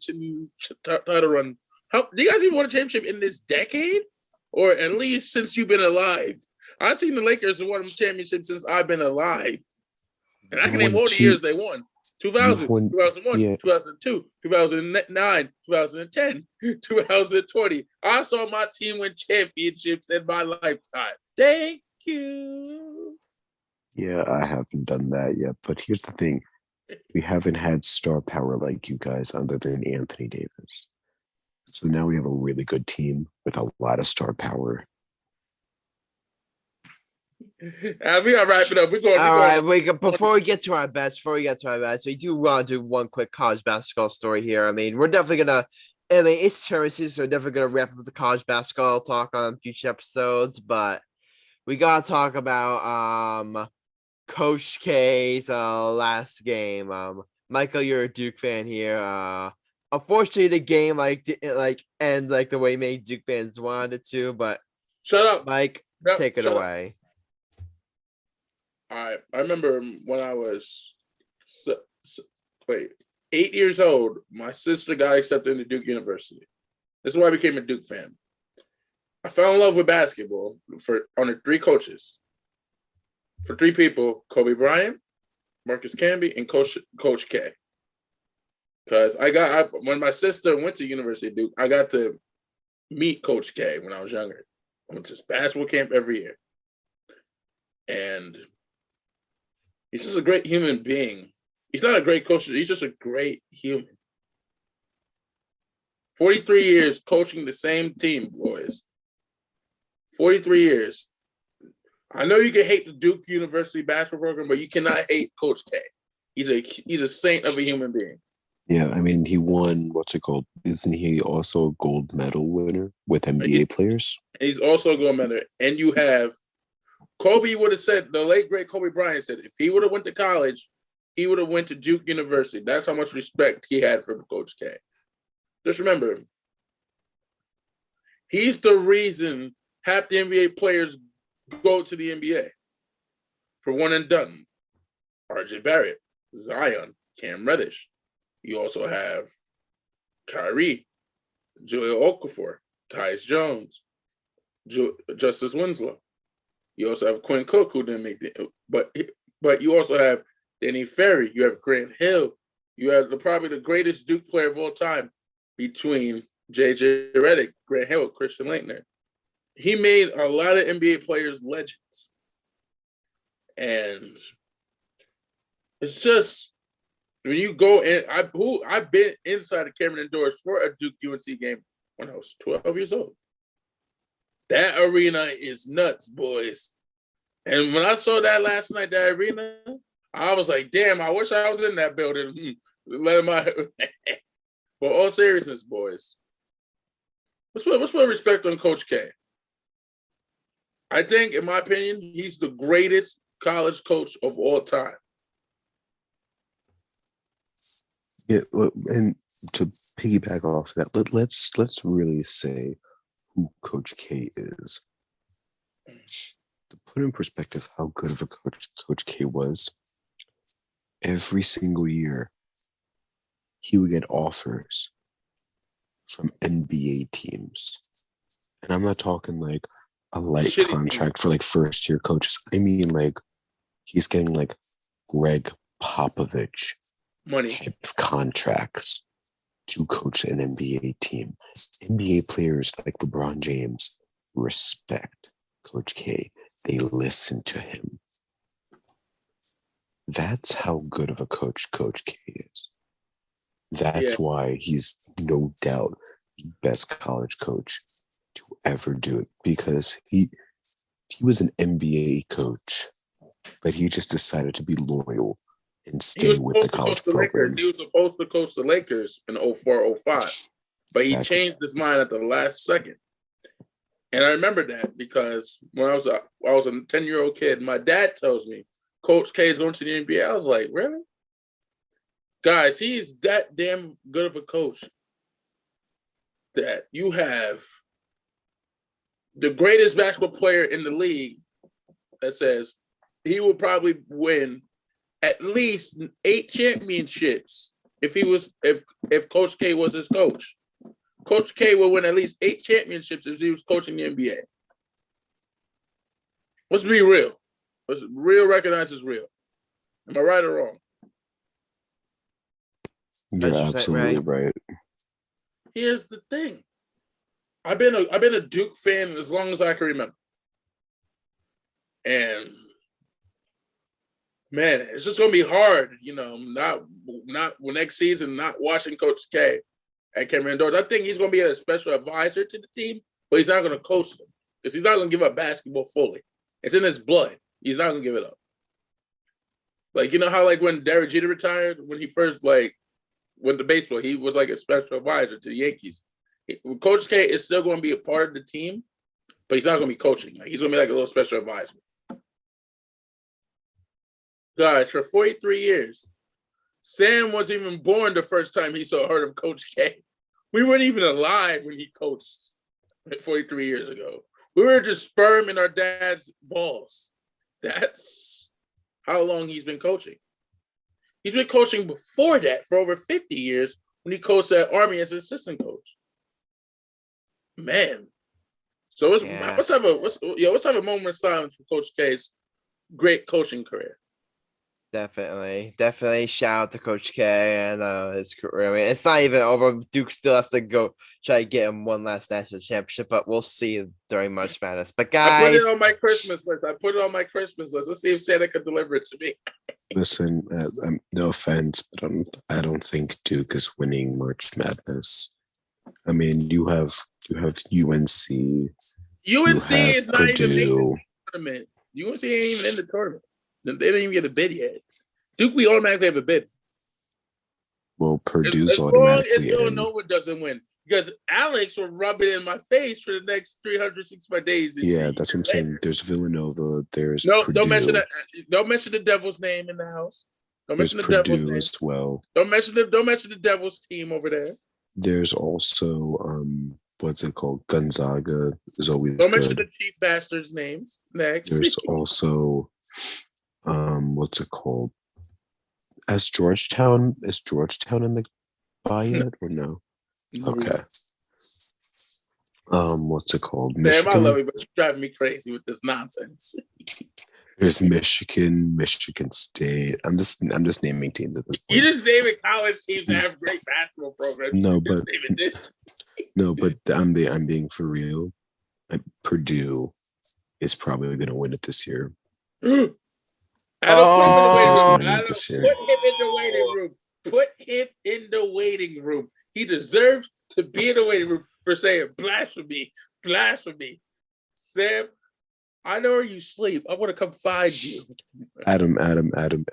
title run? Do you guys even won a championship in this decade, or at least since you've been alive? I've seen the Lakers win a championship since I've been alive, and I can name all the years they won. 2000,
won-
2001,
yeah.
2002, 2009, 2010, 2020. I saw my team win championships in my lifetime. Thank you.
Yeah, I haven't done that yet. But here's the thing. We haven't had star power like you guys other than Anthony Davis. So now we have a really good team with a lot of star power.
We gotta wrap it up.
All right, before we get to our best, we do want to do one quick college basketball story here. I mean, we're definitely gonna. I mean, it's tournament, so we're definitely gonna wrap up the college basketball talk on future episodes. But we gotta talk about Coach K's last game. Michael, you're a Duke fan here. Unfortunately, the game didn't end like the way many Duke fans wanted it to. But
shut up,
Mike.
Yep,
Take it away.
All right. I remember when I was 8 years old, my sister got accepted into Duke University. This is why I became a Duke fan. I fell in love with basketball under 3 coaches. For 3 people, Kobe Bryant, Marcus Camby, and Coach K. Because when my sister went to University of Duke, I got to meet Coach K when I was younger. I went to his basketball camp every year. And he's just a great human being. He's not a great coach. He's just a great human. 43 years coaching the same team, boys. 43 years. I know you can hate the Duke University basketball program, but you cannot hate Coach K. He's a saint of a human being.
Yeah, I mean, he won, what's it called? Isn't he also a gold medal winner with NBA players?
He's also a gold medal. And you have Kobe would have said, the late, great Kobe Bryant said, if he would have went to college, he would have went to Duke University. That's how much respect he had for Coach K. Just remember, he's the reason half the NBA players go to the NBA. For one and done, RJ Barrett, Zion, Cam Reddish. You also have Kyrie, Joel Okafor, Tyus Jones, Justice Winslow. You also have Quinn Cook, who didn't make it. But you also have Danny Ferry. You have Grant Hill. You have probably the greatest Duke player of all time between J.J. Redick, Grant Hill, Christian Laettner. He made a lot of NBA players legends. And it's just, when you go in, I've been inside of Cameron Indoors for a Duke UNC game when I was 12 years old. That arena is nuts, boys. And when I saw that last night, that arena, I was like, damn, I wish I was in that building. Let him out. But all seriousness, boys, let's put respect on Coach K. I think, in my opinion, he's the greatest college coach of all time.
Yeah, and to piggyback off that, let's really say who Coach K is. To put in perspective how good of a coach Coach K was, every single year he would get offers from NBA teams. And I'm not talking like a light
Shitty
contract for like first year coaches. I mean like he's getting like Greg Popovich
Money.
type of contracts to coach an NBA team. NBA players like LeBron James respect Coach K. They listen to him. That's how good of a coach Coach K is. That's why he's no doubt the best college coach to ever do it, because he was an NBA coach, but he just decided to be loyal and stay with the college program.
He was supposed to coach the Lakers in 04-05, but he changed his mind at the last second. And I remember that because when I was a 10-year-old kid, my dad tells me Coach K is going to the NBA. I was like, really? Guys, he's that damn good of a coach that you have the greatest basketball player in the league that says he will probably win at least 8 championships if Coach K was his coach. Coach K will win at least 8 championships if he was coaching the NBA. Let's be real. Real recognizes real. Am I right or wrong?
You're
100%
absolutely right.
Here's the thing. I've been a Duke fan as long as I can remember. And man, it's just gonna be hard, not next season, not watching Coach K at Cameron Indoors. I think he's gonna be a special advisor to the team, but he's not gonna coach them because he's not gonna give up basketball fully. It's in his blood. He's not gonna give it up. Like, you know how like when Derek Jeter retired, when he first like went to baseball, he was like a special advisor to the Yankees. Coach K is still going to be a part of the team, but he's not going to be coaching. Like, he's going to be like a little special advisor. Guys, for 43 years, Sam wasn't even born the first time he heard of Coach K. We weren't even alive when he coached 43 years ago. We were just sperm in our dad's balls. That's how long he's been coaching. He's been coaching before that for over 50 years when he coached at Army as assistant coach. Man. So let's have a moment of silence for Coach K's great coaching career.
Definitely. Shout out to Coach K and his career. I mean, it's not even over. Duke still has to go try to get him one last national championship, but we'll see during March Madness. But guys,
I put it on my Christmas list. Let's see if Santa can deliver it to me.
Listen, no offense, but I don't think Duke is winning March Madness. I mean, you have UNC.
UNC is not
Purdue.
even making the tournament. UNC ain't even in the tournament. They didn't even get a bid yet. Duke, we automatically have a bid.
Well, Purdue's
as
automatically
long as
in.
Villanova doesn't win, because Alex will rub it in my face for the next 365 days.
Yeah, that's what I'm saying. There's Villanova. There's Purdue.
Don't mention the Devil's name in the house. Don't
There's
mention the Devil's
Purdue
name
as well.
Don't mention the Devil's team over there.
There's also what's it called? Gonzaga is always
Don't
good.
mention the cheap bastards' names. Next.
There's also what's it called? Is Georgetown in the buy yet or no? Okay. What's it called?
Damn, I
Michigan?
love you, but you're driving me crazy with this nonsense.
There's Michigan State. I'm just naming teams at this point.
You just naming college teams that have great basketball programs.
But I'm being for real. Purdue is probably going to win it this year.
Put him in the waiting room. He deserves to be in the waiting room for saying blasphemy. Sam, I know where you sleep. I want to come find you.
Adam,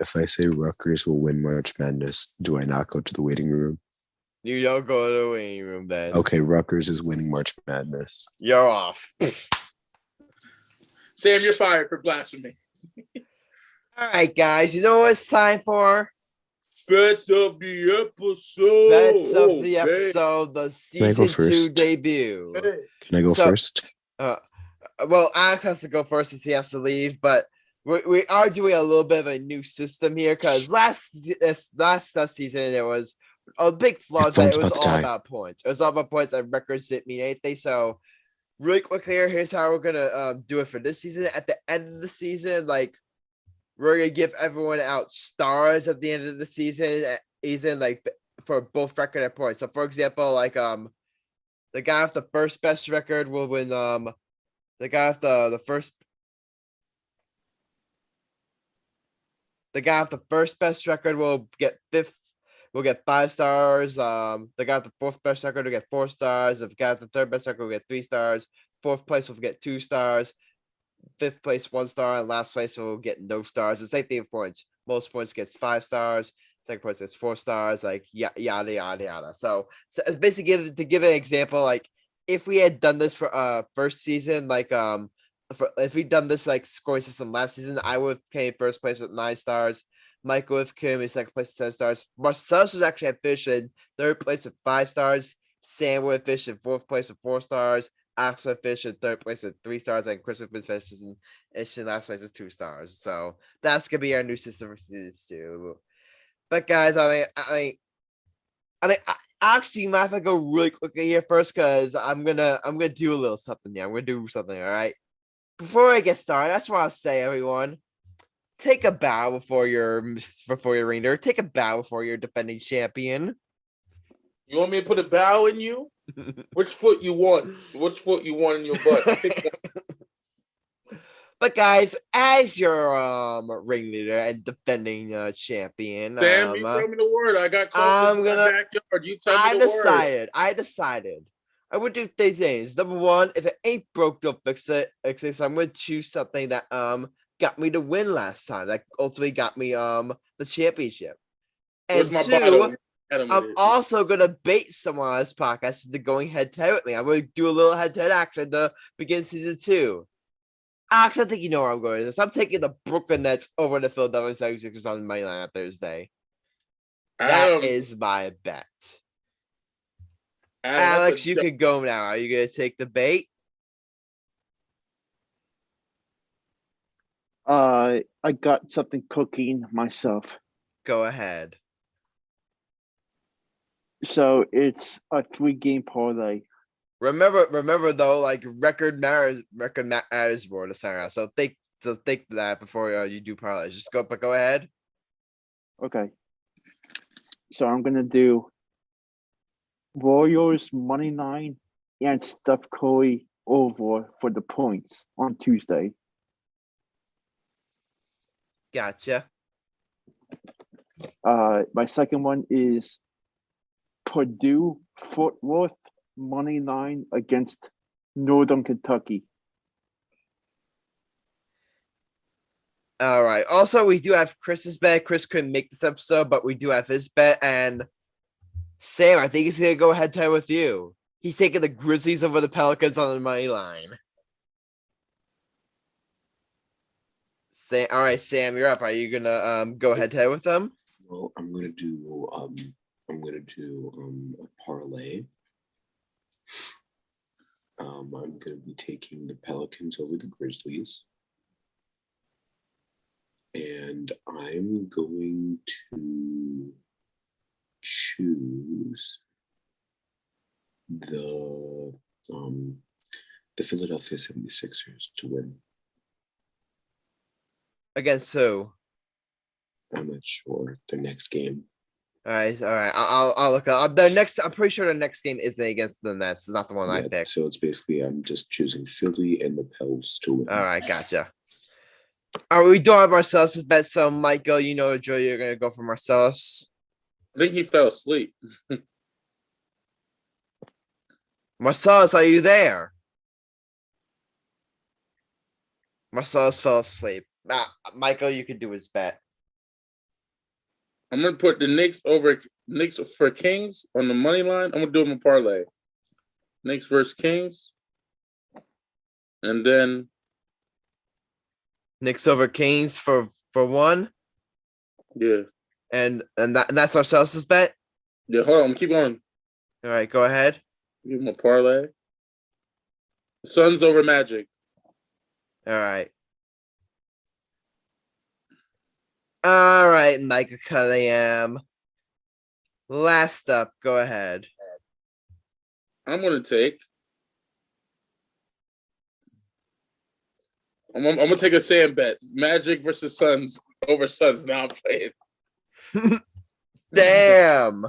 if I say Rutgers will win March Madness, do I not go to the waiting room?
You don't go to the waiting room then.
Okay, Rutgers is winning March Madness.
You're off.
Sam, you're fired for blasphemy.
All right, guys. You know what it's time for?
Best of the episode.
The season 2 debut.
Can I go first?
Well, Alex has to go first since he has to leave, but we are doing a little bit of a new system here because last season it was a big flaw that it was all about points. It was all about points and records didn't mean anything. So really quickly here's how we're gonna do it for this season. At the end of the season, like we're gonna give everyone out stars at the end of the season, like for both record and points. So for example, like the guy with the first best record will win the guy with the first best record will get 5 stars. The guy with the fourth best record will get 4 stars. The guy with the third best record will get 3 stars. Fourth place will get 2 stars. Fifth place 1 star, and last place will get no stars. The same thing with points. Most points gets 5 stars. Second place gets 4 stars. Like yada yada yada. So basically, to give an example, like if we had done this for first season, like if we'd done this like scoring system last season, I would have came first place with 9 stars. Michael would have came in second place with 10 stars. Marcellus was actually at finished in third place with 5 stars. Sam would have finished in fourth place with 4 stars. Axel finished in third place with 3 stars, and Chris would finished in last place with 2 stars. So that's gonna be our new system for season 2. But guys, I mean, actually, you might have to go really quickly here first because I'm gonna do a little something here. I'm gonna do something, all right. Before I get started, that's what I'll say, everyone. Take a bow before your ringer. Take a bow before your defending champion.
You want me to put a bow in you? Which foot you want? Which foot you want in your butt?
But guys, as your ringleader and defending champion,
Sam, you tell me the word. I got
I'm
close in my backyard. You tell me the word.
I decided. I would do three things. Number one, if it ain't broke, don't fix it. So I'm gonna choose something that got me the win last time. That ultimately got me the championship. And
Where's my
two,
bottle?
I'm also gonna bait someone on this podcast into going head to head with me. I'm gonna do a little head to head action to begin season 2. Actually, I think you know where I'm going with this. I'm taking the Brooklyn Nets over the Philadelphia 76ers on the money line on Thursday. That is my bet. Alex, you can go now. Are you gonna take the bait?
I got something cooking myself.
Go ahead.
So it's a 3-game parlay.
Remember though, like record matters more to sign out. So think that before you do parlays. Just go ahead.
Okay. So I'm gonna do Warriors money line and Steph Curry over for the points on Tuesday.
Gotcha.
My second one is Purdue Fort Worth money line against Northern Kentucky.
All right. Also, we do have Chris's bet. Chris couldn't make this episode, but we do have his bet. And Sam, I think he's gonna go head to head with you. He's taking the Grizzlies over the Pelicans on the money line. All right, Sam, you're up. Are you gonna go head to head with them?
Well, I'm gonna do a parlay. I'm gonna be taking the Pelicans over the Grizzlies. And I'm going to choose the Philadelphia 76ers to win.
Against who?
I'm not sure. The next game.
All right. I'll look up the next. I'm pretty sure the next game isn't against the Nets. It's not the one I picked.
So it's basically I'm just choosing Philly and the Pels to win.
All right, gotcha. All right, we don't have Marcellus' bet, so Michael, you know the drill. You're gonna go for Marcellus.
I think he fell asleep.
Marcellus, are you there? Marcellus fell asleep. Michael, you can do his bet.
I'm gonna put the Knicks for Kings on the money line. I'm gonna do them a parlay. Knicks versus Kings, and then
Knicks over Kings for one.
Yeah.
And that's Marcellus' bet.
Yeah. Hold on. Keep going.
All right, go ahead.
Give them a parlay. Suns over Magic.
All right. All right, Michael Cunningham. Last up, go ahead.
I'm gonna take. I'm gonna take a Sam bet. Magic versus Suns over Suns. Now I'm playing.
Damn.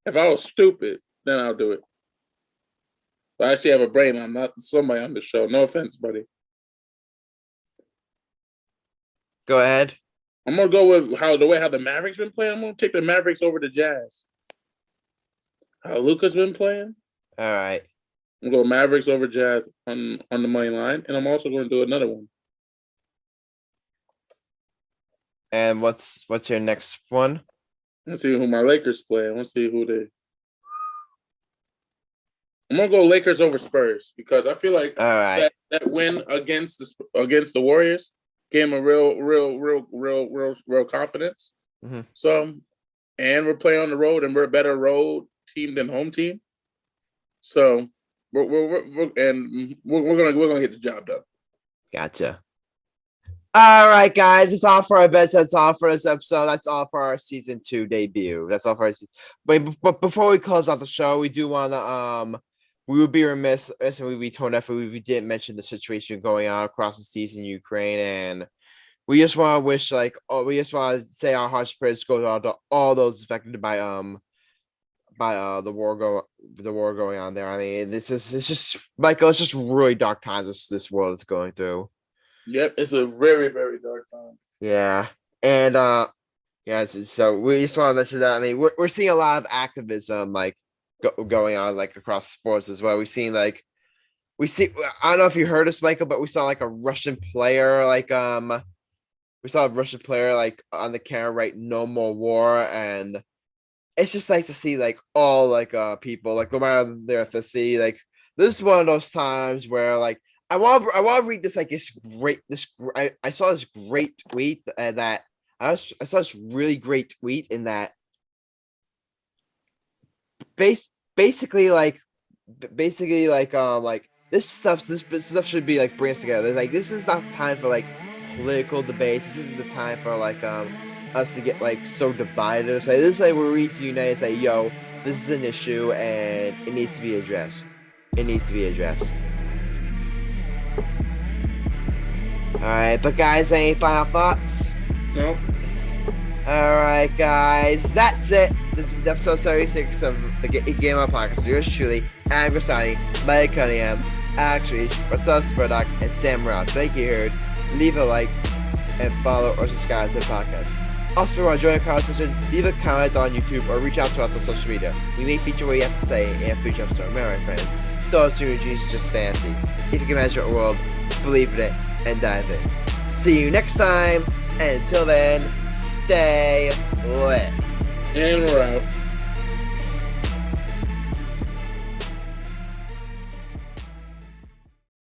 If I was stupid, then I'll do it. But I actually have a brain. I'm not somebody on the show. No offense, buddy.
Go ahead.
I'm gonna go with how the Mavericks been playing. I'm gonna take the Mavericks over the Jazz. How Luka's been playing.
All right.
I'm going to go Mavericks over Jazz on the money line, and I'm also going to do another one.
And what's your next one?
Let's see who my Lakers play. I want to see who they. I'm gonna go Lakers over Spurs because I feel like
all right.
that win against the Warriors gave them a real confidence.
Mm-hmm.
So, and we're playing on the road, and we're a better road team than home team. So. We're gonna get the job done.
Gotcha. All right, guys, that's all for our bets. That's all for this episode. That's all for our season 2 debut. That's all for our season. But before we close out the show, we do want to we would be remiss and we'd be tone deaf if we didn't mention the situation going on across the seas in Ukraine, and we just want to say our hearts prayers go out to all those affected by the war going on there. I mean, it's just Michael. It's just really dark times this world is going through.
Yep, it's a very, very dark time.
Yeah, and yeah. So we just want to mention that. I mean, we're seeing a lot of activism like going on like across sports as well. We've seen like I don't know if you heard this, Michael, but we saw like a Russian player like on the camera write "No More War," and it's just nice to see like all like people like no matter their ethnicity. Like this is one of those times where like I want to read this like I saw this great tweet that I saw this really great tweet in that basically like this stuff should be like bring us together. Like this is not the time for like political debates. This isn't the time for like us to get like so divided. So this is like where we need to unite and say, yo, this is an issue and it needs to be addressed. Alright, but guys, any final thoughts?
No.
Alright, guys, that's it. This is episode 76 of the Game On Podcast. Yours truly, Adam Grassani, Mike Cunningham, Alex Reach, Marcellus Burdock, and Sam Brown. Thank you, Heard. Leave a like and follow or subscribe to the podcast. Also, if you want to join the conversation, leave a comment on YouTube or reach out to us on social media. We may feature what you have to say and feature up to our memory friends. Those strategies is just fancy. If you can imagine a world, believe in it and dive in. See you next time, and until then, stay lit.
And we're out.